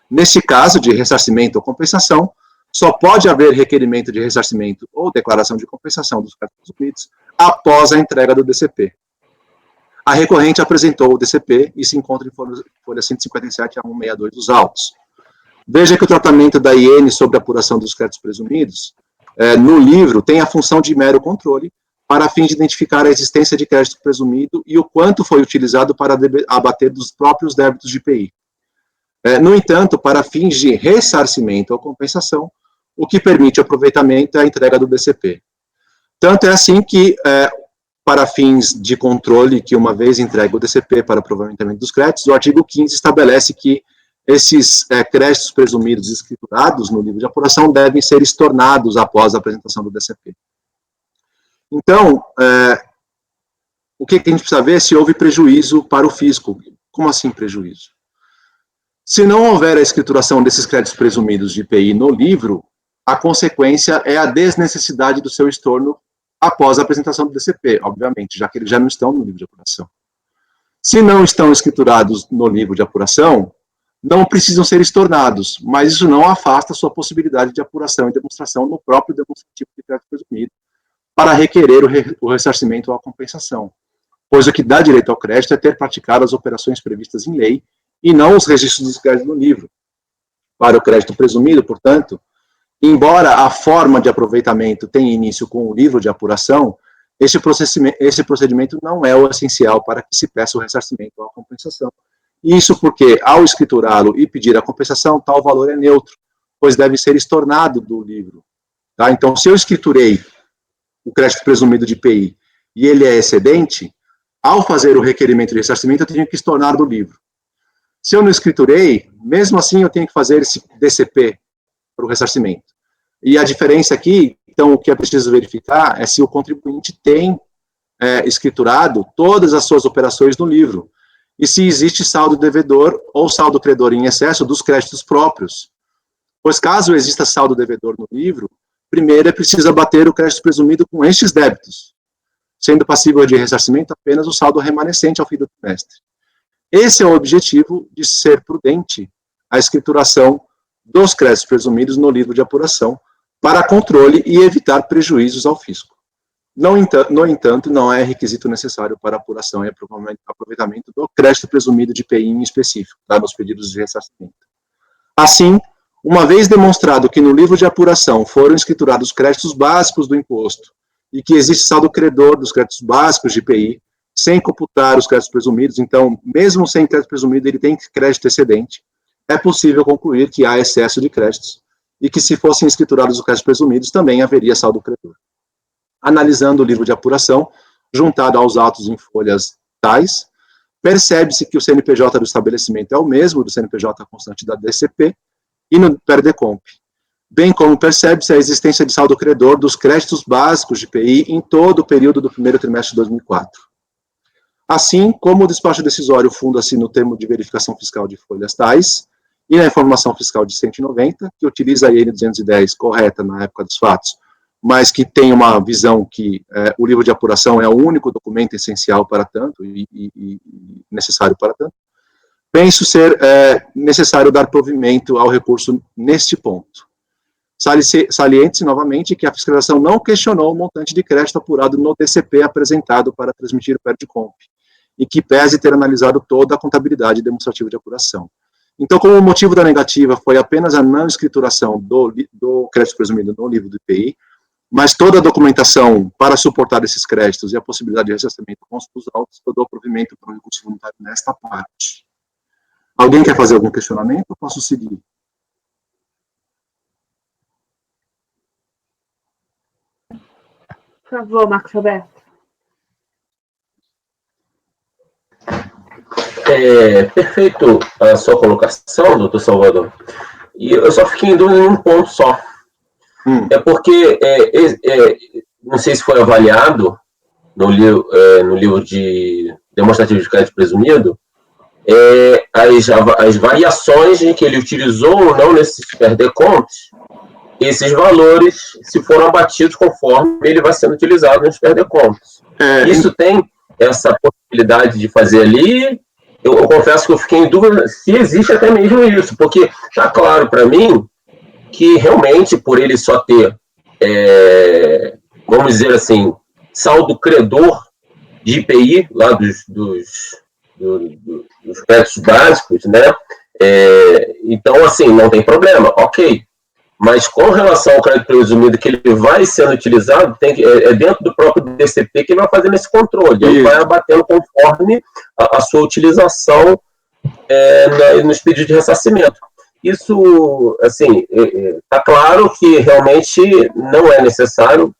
Neste caso de ressarcimento ou compensação, só pode haver requerimento de ressarcimento ou declaração de compensação dos créditos presumidos após a entrega do DCP. A recorrente apresentou o DCP e se encontra em folha 157 a 162 dos autos. Veja que o tratamento da IN sobre a apuração dos créditos presumidos, no livro, tem a função de mero controle, para a fim de identificar a existência de crédito presumido e o quanto foi utilizado para abater dos próprios débitos de IPI. No entanto, para fins de ressarcimento ou compensação, o que permite o aproveitamento é a entrega do DCP. Tanto é assim que, para fins de controle, que uma vez entregue o DCP para aproveitamento dos créditos, o artigo 15 estabelece que esses créditos presumidos escriturados no livro de apuração devem ser estornados após a apresentação do DCP. Então, o que a gente precisa ver é se houve prejuízo para o fisco. Como assim prejuízo? Se não houver a escrituração desses créditos presumidos de IPI no livro, a consequência é a desnecessidade do seu estorno após a apresentação do DCP, obviamente, já que eles já não estão no livro de apuração. Se não estão escriturados no livro de apuração, não precisam ser estornados, mas isso não afasta a sua possibilidade de apuração e demonstração no próprio demonstrativo de crédito presumido, para requerer o ressarcimento ou a compensação, pois o que dá direito ao crédito é ter praticado as operações previstas em lei e não os registros dos créditos no livro. Para o crédito presumido, portanto, embora a forma de aproveitamento tenha início com o livro de apuração, esse procedimento não é o essencial para que se peça o ressarcimento ou a compensação. Isso porque, ao escriturá-lo e pedir a compensação, tal valor é neutro, pois deve ser estornado do livro. Tá? Então, se eu escriturei o crédito presumido de IPI e ele é excedente, ao fazer o requerimento de ressarcimento, eu tenho que estornar do livro. Se eu não escriturei, mesmo assim eu tenho que fazer esse DCP para o ressarcimento. E a diferença aqui, então, o que é preciso verificar é se o contribuinte tem escriturado todas as suas operações no livro, e se existe saldo devedor ou saldo credor em excesso dos créditos próprios. Pois caso exista saldo devedor no livro, primeiro é preciso abater o crédito presumido com estes débitos, sendo passível de ressarcimento apenas o saldo remanescente ao fim do trimestre. Esse é o objetivo de ser prudente a escrituração dos créditos presumidos no livro de apuração, para controle e evitar prejuízos ao fisco. No entanto, não é requisito necessário para apuração e aproveitamento do crédito presumido de IPI em específico, tá, nos pedidos de ressarcimento. Assim, uma vez demonstrado que no livro de apuração foram escriturados créditos básicos do imposto e que existe saldo credor dos créditos básicos de IPI, sem computar os créditos presumidos, então, mesmo sem crédito presumido, ele tem crédito excedente, é possível concluir que há excesso de créditos e que, se fossem escriturados os créditos presumidos, também haveria saldo credor. Analisando o livro de apuração, juntado aos autos em folhas tais, percebe-se que o CNPJ do estabelecimento é o mesmo do CNPJ constante da DCP e no PERDECOMP, bem como percebe-se a existência de saldo credor dos créditos básicos de IPI em todo o período do primeiro trimestre de 2004. Assim como o despacho decisório funda-se no termo de verificação fiscal de folhas tais e na informação fiscal de 190, que utiliza a IN 210 correta na época dos fatos, mas que tem uma visão que o livro de apuração é o único documento essencial para tanto e necessário para tanto, penso ser necessário dar provimento ao recurso neste ponto. Saliente-se novamente que a fiscalização não questionou o montante de crédito apurado no DCP apresentado para transmitir o PERDECOMP, e que pese ter analisado toda a contabilidade demonstrativa de apuração. Então, como o motivo da negativa foi apenas a não escrituração do crédito presumido no livro do IPI, mas toda a documentação para suportar esses créditos e a possibilidade de ressarcimento com os autos, eu dou provimento para o recurso voluntário nesta parte. Alguém quer fazer algum questionamento ou posso seguir? Por favor, Marcos Roberto. Perfeito a sua colocação, doutor Salvador. E eu só fiquei em dúvida em um ponto só. É porque, não sei se foi avaliado no livro de demonstrativo de crédito presumido, as variações em que ele utilizou ou não nesses perdecontos, esses valores se foram abatidos conforme ele vai sendo utilizado nos perdecontos. Isso tem essa possibilidade de fazer ali. Eu confesso que eu fiquei em dúvida se existe até mesmo isso, porque está claro para mim que realmente, por ele só ter, vamos dizer assim, saldo credor de IPI, lá dos créditos básicos, né? Então, assim, não tem problema, ok. Mas com relação ao crédito presumido que ele vai sendo utilizado, é dentro do próprio DCP que ele vai fazendo esse controle. Ele vai abatendo conforme a sua utilização nos pedidos de ressarcimento. Isso, assim, está claro que realmente não é necessário,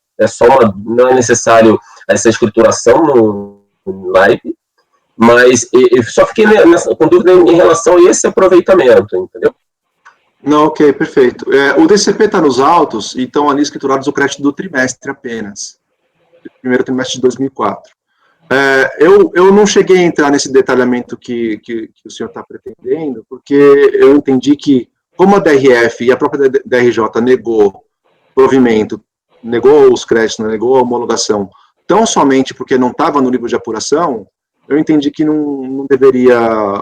não é necessário essa escrituração no LAIP, mas eu só fiquei com dúvida em relação a esse aproveitamento, entendeu? Não, ok, perfeito. O DCP está nos autos e estão ali escriturados o crédito do trimestre apenas. Primeiro trimestre de 2004. Eu não cheguei a entrar nesse detalhamento que o senhor está pretendendo, porque eu entendi que, como a DRF e a própria DRJ negou provimento, negou os créditos, negou a homologação, tão somente porque não estava no livro de apuração, eu entendi que não deveria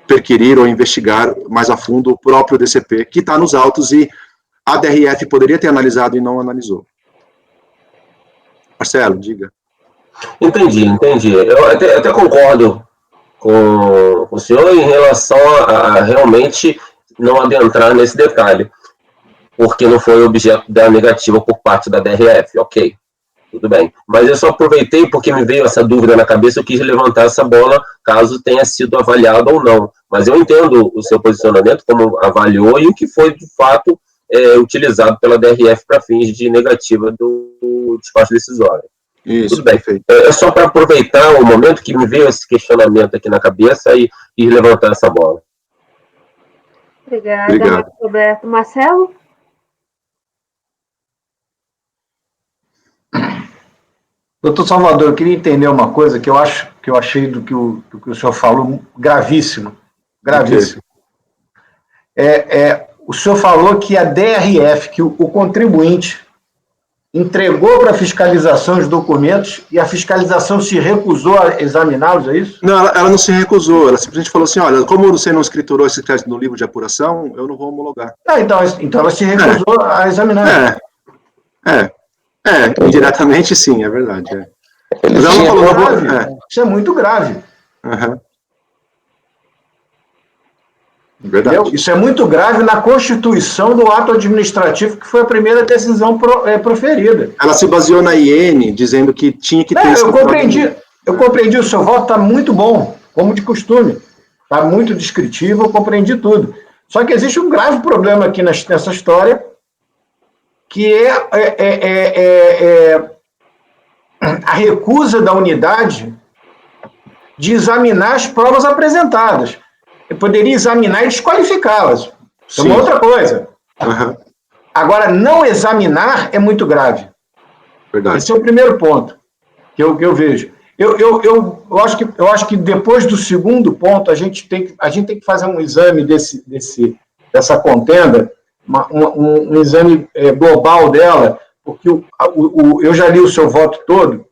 perquirir ou investigar mais a fundo o próprio DCP, que está nos autos e a DRF poderia ter analisado e não analisou. Marcelo, diga. Entendi. Eu até concordo com o senhor em relação a realmente não adentrar nesse detalhe, porque não foi objeto da negativa por parte da DRF, ok. Tudo bem. Mas eu só aproveitei porque me veio essa dúvida na cabeça, eu quis levantar essa bola, caso tenha sido avaliado ou não. Mas eu entendo o seu posicionamento, como avaliou, e o que foi, de fato, utilizado pela DRF para fins de negativa do despacho decisório. Isso, tudo bem. Perfeito. É só para aproveitar o momento que me veio esse questionamento aqui na cabeça e levantar essa bola. Obrigado. Roberto. Marcelo? Doutor Salvador, eu queria entender uma coisa que eu achei do que o senhor falou gravíssimo. Gravíssimo. O senhor falou que a DRF, que o contribuinte entregou para a fiscalização os documentos e a fiscalização se recusou a examiná-los, é isso? Não, ela não se recusou, ela simplesmente falou assim, olha, como você não escriturou esse crédito no livro de apuração, eu não vou homologar. Então ela se recusou a examinar. Indiretamente sim, é verdade. Mas ela não falou, isso é muito grave. Uhum. Verdade. Entendeu? Isso é muito grave na constituição do ato administrativo, que foi a primeira decisão proferida. Ela se baseou na IN, dizendo que tinha que ter... Eu compreendi, o seu voto está muito bom, como de costume. Está muito descritivo, eu compreendi tudo. Só que existe um grave problema aqui nessa história, que a recusa da unidade de examinar as provas apresentadas. Eu poderia examinar e desqualificá-las. Isso é uma outra coisa. Uhum. Agora, não examinar é muito grave. Verdade. Esse é o primeiro ponto que eu vejo. Eu acho que depois do segundo ponto, a gente tem que fazer um exame dessa contenda, um exame global dela, porque eu já li o seu voto todo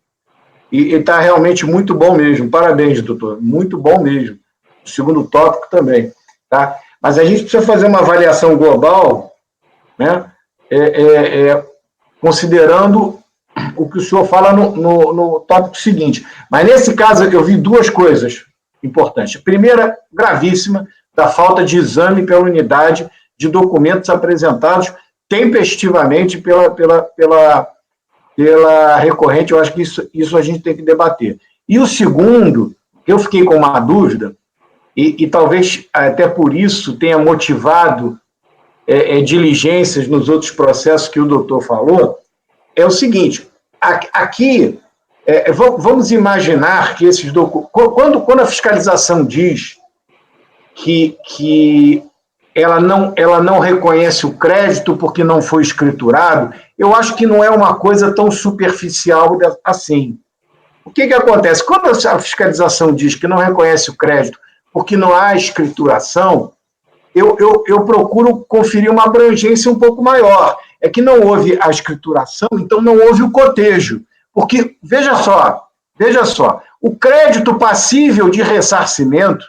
e está realmente muito bom mesmo. Parabéns, doutor. Muito bom mesmo. O segundo tópico também. Tá? Mas a gente precisa fazer uma avaliação global, né? Considerando o que o senhor fala no tópico seguinte. Mas, nesse caso, eu vi duas coisas importantes. A primeira, gravíssima, da falta de exame pela unidade de documentos apresentados tempestivamente pela recorrente. Eu acho que isso a gente tem que debater. E o segundo, eu fiquei com uma dúvida, e talvez até por isso tenha motivado diligências nos outros processos que o doutor falou, é o seguinte, aqui, vamos imaginar que esses documentos, quando a fiscalização diz que ela não reconhece o crédito porque não foi escriturado, eu acho que não é uma coisa tão superficial assim. O que acontece? Quando a fiscalização diz que não reconhece o crédito porque não há escrituração, eu procuro conferir uma abrangência um pouco maior. É que não houve a escrituração, então não houve o cotejo. Porque, veja só, o crédito passível de ressarcimento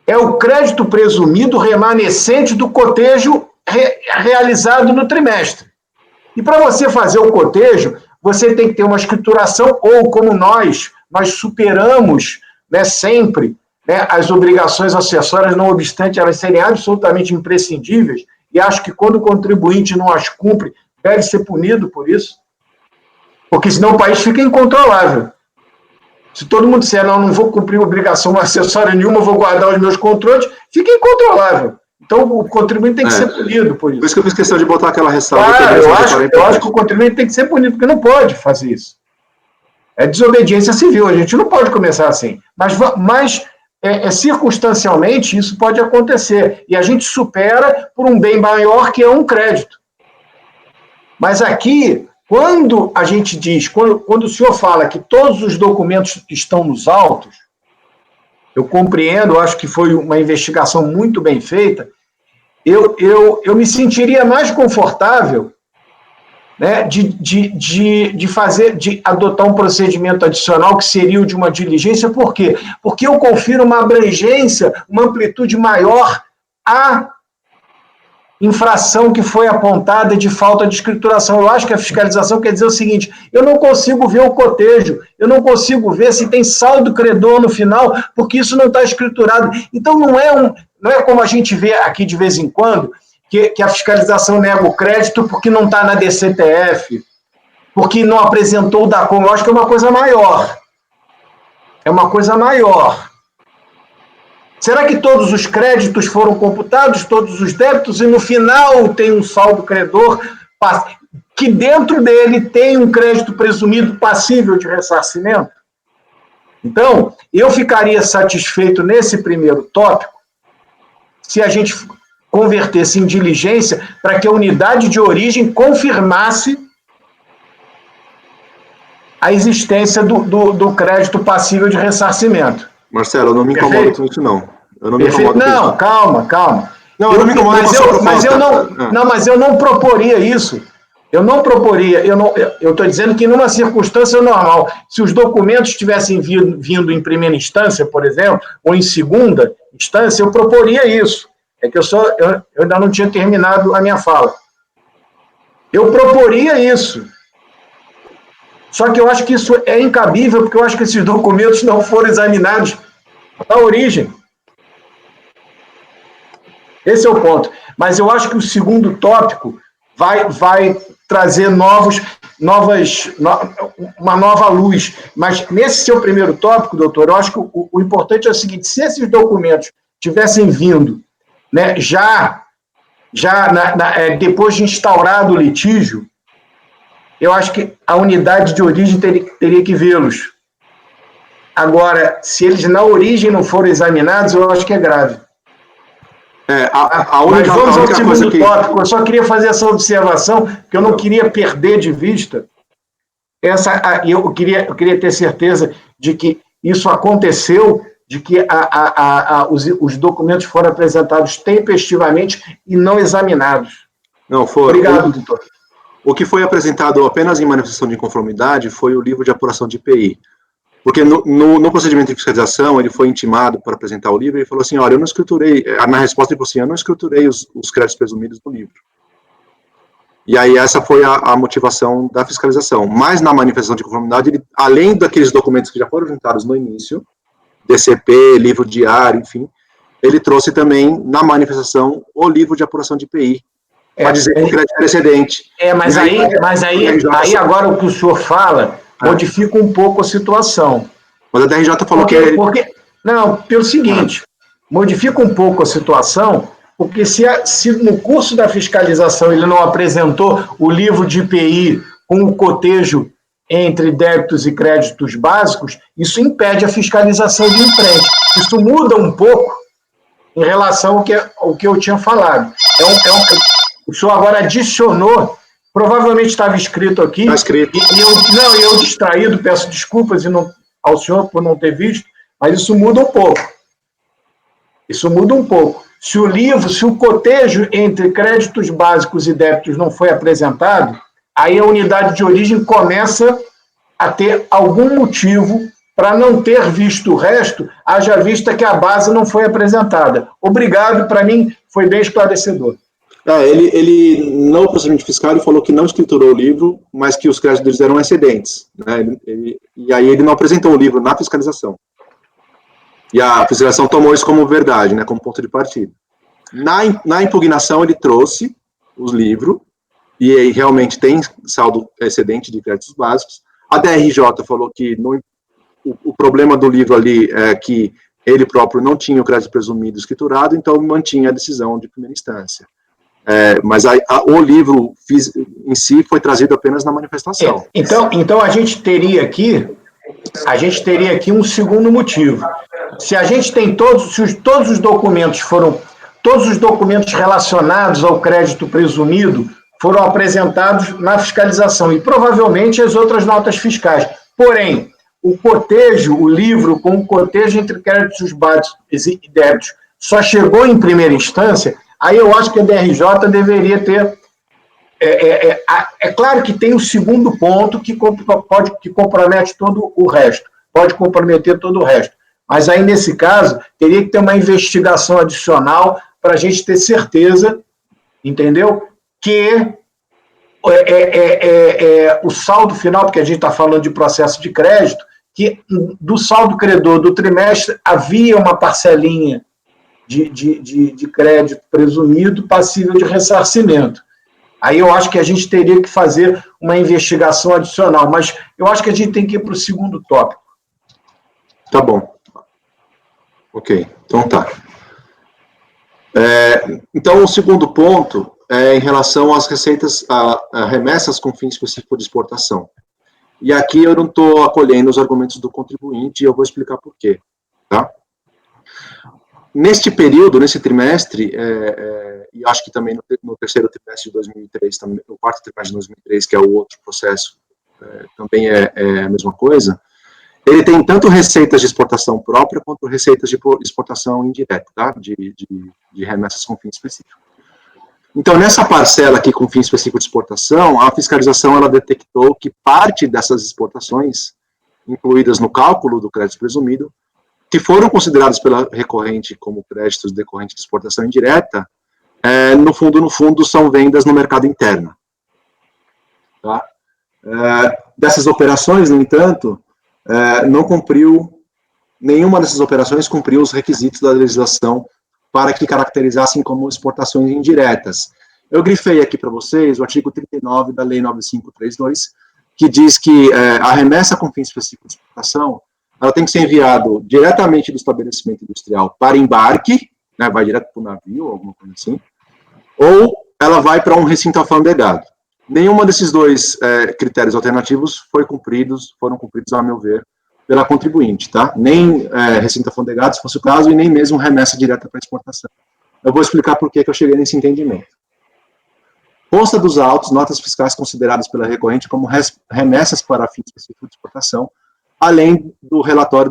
é o crédito presumido remanescente do cotejo realizado no trimestre. E para você fazer o cotejo, você tem que ter uma escrituração, ou como nós superamos, né, sempre, né, as obrigações acessórias, não obstante elas serem absolutamente imprescindíveis, e acho que quando o contribuinte não as cumpre, deve ser punido por isso, porque senão o país fica incontrolável. Se todo mundo disser, não vou cumprir obrigação acessória nenhuma, vou guardar os meus controles, fica incontrolável. Então, o contribuinte tem que ser punido por isso. Por isso que eu fiz questão de botar aquela ressalva. Claro, eu acho que o contribuinte tem que ser punido, porque não pode fazer isso. É desobediência civil, a gente não pode começar assim. Mas circunstancialmente, isso pode acontecer. E a gente supera por um bem maior, que é um crédito. Mas aqui, quando a gente diz, quando o senhor fala que todos os documentos estão nos autos, eu compreendo, acho que foi uma investigação muito bem feita, eu me sentiria mais confortável, né, de adotar um procedimento adicional, que seria o de uma diligência. Por quê? Porque eu confiro uma abrangência, uma amplitude maior à infração que foi apontada de falta de escrituração. Eu acho que a fiscalização quer dizer o seguinte: eu não consigo ver o cotejo, eu não consigo ver se tem saldo credor no final, porque isso não está escriturado. Então, não é como a gente vê aqui de vez em quando, que a fiscalização nega o crédito porque não está na DCTF, porque não apresentou o DACOM. Eu acho que é uma coisa maior. É uma coisa maior. Será que todos os créditos foram computados, todos os débitos, e no final tem um saldo credor que dentro dele tem um crédito presumido passível de ressarcimento? Então, eu ficaria satisfeito nesse primeiro tópico se a gente convertesse em diligência para que a unidade de origem confirmasse a existência do crédito passível de ressarcimento. Marcelo, eu não me incomodo com isso, não. Eu não me incomodo com isso. Não, calma. Não, eu não me incomodo com isso. Mas eu não proporia isso. Eu não proporia. Eu estou dizendo que numa circunstância normal, se os documentos tivessem vindo em primeira instância, por exemplo, ou em segunda instância, eu proporia isso. É que eu ainda não tinha terminado a minha fala. Eu proporia isso. Só que eu acho que isso é incabível, porque eu acho que esses documentos não foram examinados na origem. Esse é o ponto. Mas eu acho que o segundo tópico vai trazer uma nova luz. Mas nesse seu primeiro tópico, doutor, eu acho que o importante é o seguinte: se esses documentos tivessem vindo, né, já depois de instaurado o litígio, eu acho que a unidade de origem teria que vê-los. Agora, se eles na origem não forem examinados, eu acho que é grave. Mas vamos ao segundo tópico. Eu só queria fazer essa observação, porque eu não queria perder de vista eu queria ter certeza de que isso aconteceu, de que os documentos foram apresentados tempestivamente e não examinados. Não, foram. Obrigado, doutor. O que foi apresentado apenas em manifestação de inconformidade foi o livro de apuração de IPI. Porque no procedimento de fiscalização, ele foi intimado para apresentar o livro e falou assim: olha, eu não escriturei, na resposta ele falou assim: eu não escriturei os créditos presumidos do livro. E aí essa foi a motivação da fiscalização. Mas na manifestação de conformidade, ele, além daqueles documentos que já foram juntados no início, DCP, livro diário, enfim, ele trouxe também na manifestação o livro de apuração de IPI, para dizer que o crédito era excedente. Mas aí agora o que o senhor fala modifica um pouco a situação. Mas a DRJ falou pelo seguinte, modifica um pouco a situação, porque se no curso da fiscalização ele não apresentou o livro de IPI com o cotejo entre débitos e créditos básicos, isso impede a fiscalização de frente. Isso muda um pouco em relação ao que eu tinha falado. O senhor agora adicionou Provavelmente estava escrito aqui. Está escrito. E eu distraído, peço desculpas ao senhor por não ter visto, mas isso muda um pouco. Isso muda um pouco. Se o cotejo entre créditos básicos e débitos não foi apresentado, aí a unidade de origem começa a ter algum motivo para não ter visto o resto, haja vista que a base não foi apresentada. Obrigado, para mim foi bem esclarecedor. Ele no procedimento fiscal, ele falou que não escriturou o livro, mas que os créditos eram excedentes, né? E aí ele não apresentou o livro na fiscalização. E a fiscalização tomou isso como verdade, né, como ponto de partida. Na impugnação, ele trouxe os livros, e aí realmente tem saldo excedente de créditos básicos. A DRJ falou que o problema do livro ali é que ele próprio não tinha o crédito presumido escriturado, então mantinha a decisão de primeira instância. Mas o livro em si foi trazido apenas na manifestação. Então a gente teria aqui um segundo motivo. Se a gente tem todos os documentos relacionados ao crédito presumido foram apresentados na fiscalização e provavelmente as outras notas fiscais. Porém, o livro com o cotejo entre créditos básicos e débitos só chegou em primeira instância, aí eu acho que a DRJ deveria ter... É claro que tem o segundo ponto que compromete todo o resto, pode comprometer todo o resto, mas aí, nesse caso, teria que ter uma investigação adicional para a gente ter certeza, entendeu? Que o saldo final, porque a gente está falando de processo de crédito, que do saldo credor do trimestre havia uma parcelinha de crédito presumido passível de ressarcimento. Aí eu acho que a gente teria que fazer uma investigação adicional, mas eu acho que a gente tem que ir para o segundo tópico. Tá bom. Ok, então tá. Então, o segundo ponto é em relação às receitas, a remessas com fim específico de exportação. E aqui eu não estou acolhendo os argumentos do contribuinte e eu vou explicar por quê. Tá? Neste período, nesse trimestre, e acho que também no terceiro trimestre de 2003, também, no quarto trimestre de 2003, que é o outro processo, também é a mesma coisa, ele tem tanto receitas de exportação própria quanto receitas de exportação indireta, tá? de remessas com fim específico. Então, nessa parcela aqui com fim específico de exportação, a fiscalização ela detectou que parte dessas exportações, incluídas no cálculo do crédito presumido, que foram considerados pela recorrente como créditos decorrentes de exportação indireta, no fundo, são vendas no mercado interno. Tá? Dessas operações, no entanto, nenhuma dessas operações cumpriu os requisitos da legislação para que caracterizassem como exportações indiretas. Eu grifei aqui para vocês o artigo 39 da Lei 9532, que diz que a remessa com fim específico de exportação, ela tem que ser enviado diretamente do estabelecimento industrial para embarque, né, vai direto para o navio, alguma coisa assim, ou ela vai para um recinto alfandegado. Nenhuma desses dois critérios alternativos foram cumpridos, a meu ver, pela contribuinte, tá? Nem recinto alfandegado, se fosse o caso, e nem mesmo remessa direta para exportação. Eu vou explicar por que eu cheguei nesse entendimento. Consta dos autos, notas fiscais consideradas pela recorrente como remessas para fins específicos de exportação, além do relatório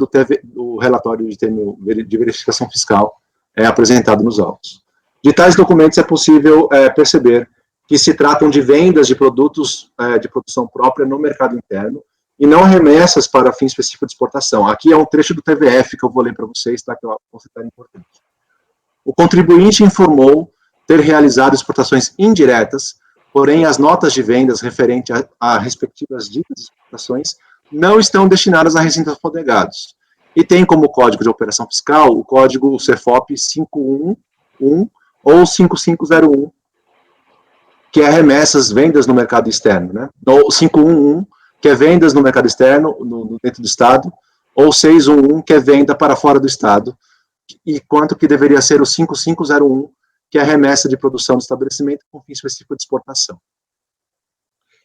de verificação fiscal apresentado nos autos. De tais documentos é possível perceber que se tratam de vendas de produtos de produção própria no mercado interno e não remessas para fim específico de exportação. Aqui é um trecho do TVF que eu vou ler para vocês, tá, que eu considero importante. O contribuinte informou ter realizado exportações indiretas, porém as notas de vendas referentes a respectivas ditas exportações não estão destinadas a recintos alfandegados. E tem como código de operação fiscal o código CEFOP 511 ou 5501, que é remessas, vendas no mercado externo, né? Ou 511, que é vendas no mercado externo, dentro do Estado, ou 611, que é venda para fora do Estado, e quanto que deveria ser o 5501, que é a remessa de produção do estabelecimento com fim específico de exportação.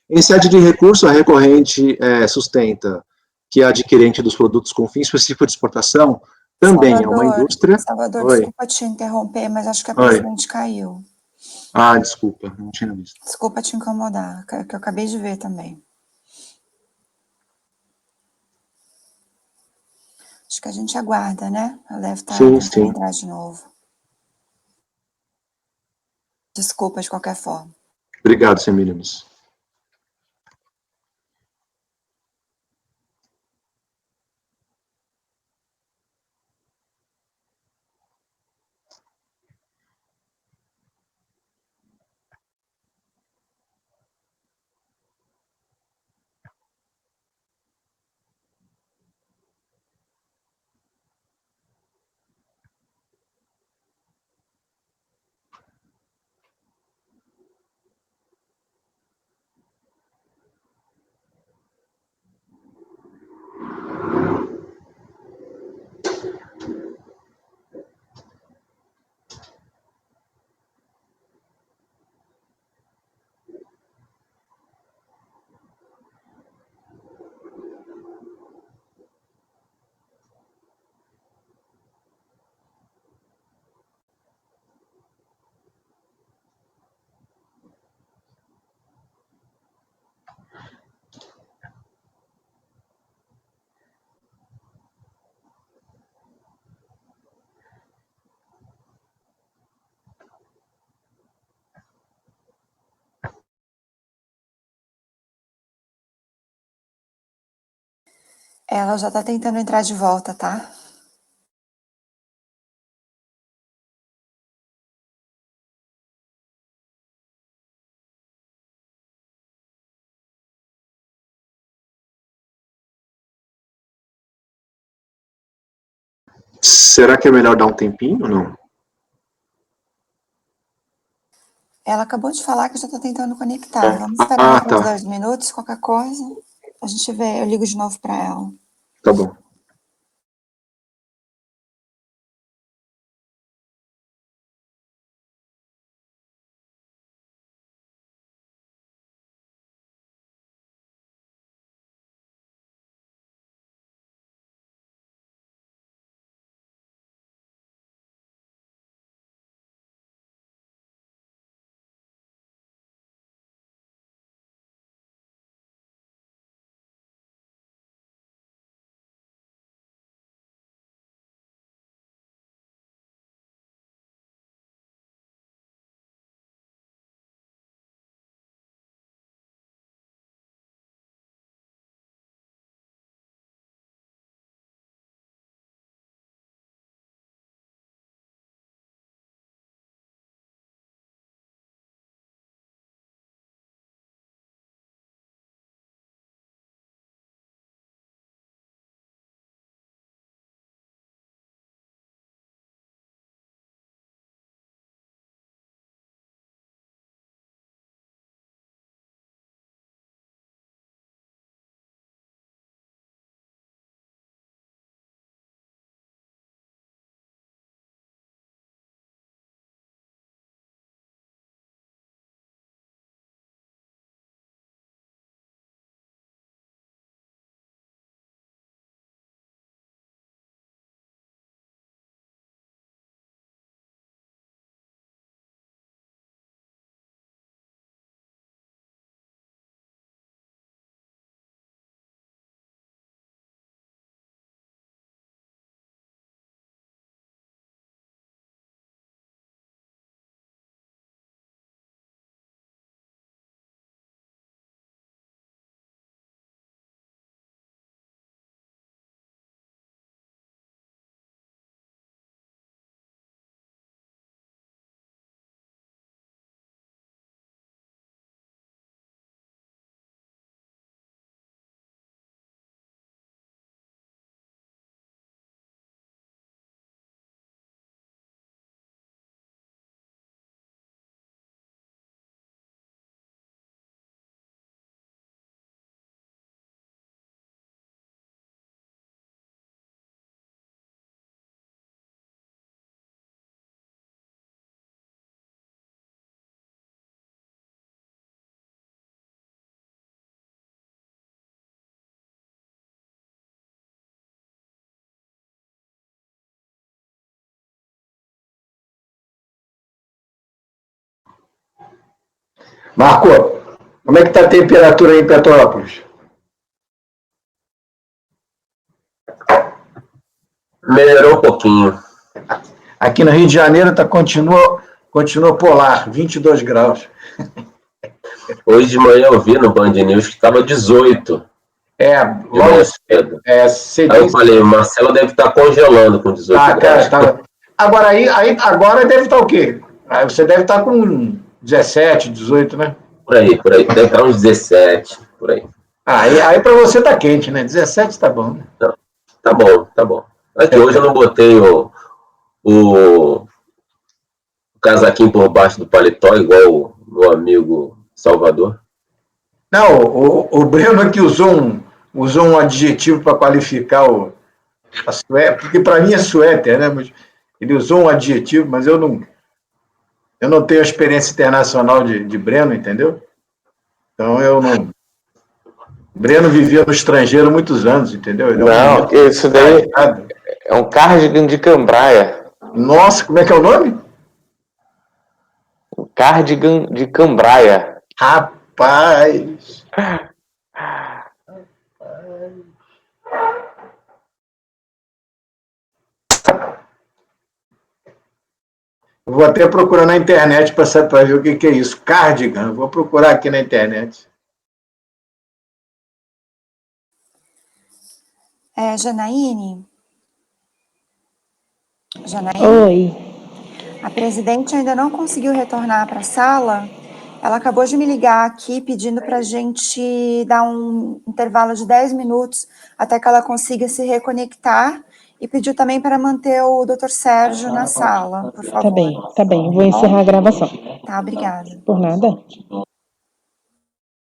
Em sede de recurso, a recorrente sustenta que a adquirente dos produtos com fim específico de exportação também é uma indústria... Salvador, Oi. desculpa te interromper, mas acho que a presidente caiu. Ah, desculpa, não tinha visto. Desculpa te incomodar, que eu acabei de ver também. Acho que a gente aguarda, né? Ela deve estar Sim, tentando sim. entrar de novo. Desculpa de qualquer forma. Obrigado, Semínios. Ela já tá tentando entrar de volta, tá? Será que é melhor dar um tempinho ou não? Ela acabou de falar que já tá tentando conectar. Vamos esperar Ah, mais uns tá. 2 minutos, qualquer coisa. A gente vê, eu ligo de novo para ela. Tá bom. Marco, como é que está a temperatura aí em Petrópolis? Melhorou um pouquinho. Aqui no Rio de Janeiro continua polar, 22 graus. Hoje de manhã eu vi no Band News que estava 18. Logo cedo. cedinho. Aí eu falei, o Marcelo deve estar congelando com 18 graus. Cara, agora deve estar o quê? Aí você deve estar com 17, 18, né? Por aí. Deve estar uns 17, por aí. Aí para você tá quente, né? 17 tá bom, né? Não, tá bom. Aqui hoje eu não botei o casaquinho por baixo do paletó, igual o meu amigo Salvador. Não, o Breno aqui usou um adjetivo para qualificar a suéter, porque para mim é suéter, né? Mas ele usou um adjetivo, mas eu não tenho a experiência internacional de Breno, entendeu? Então eu não. Breno vivia no estrangeiro muitos anos, entendeu? Não, isso daí é um cardigan de cambraia. Nossa, como é que é o nome? Um cardigan de cambraia. Rapaz! Eu vou até procurar na internet para ver o que é isso. Cardigan. Vou procurar aqui na internet. Janaíne? Oi. A presidente ainda não conseguiu retornar para a sala. Ela acabou de me ligar aqui pedindo para a gente dar um intervalo de 10 minutos até que ela consiga se reconectar e pediu também para manter o Dr. Sérgio na sala, por favor. Tá bem. Vou encerrar a gravação. Tá, obrigada. Por nada.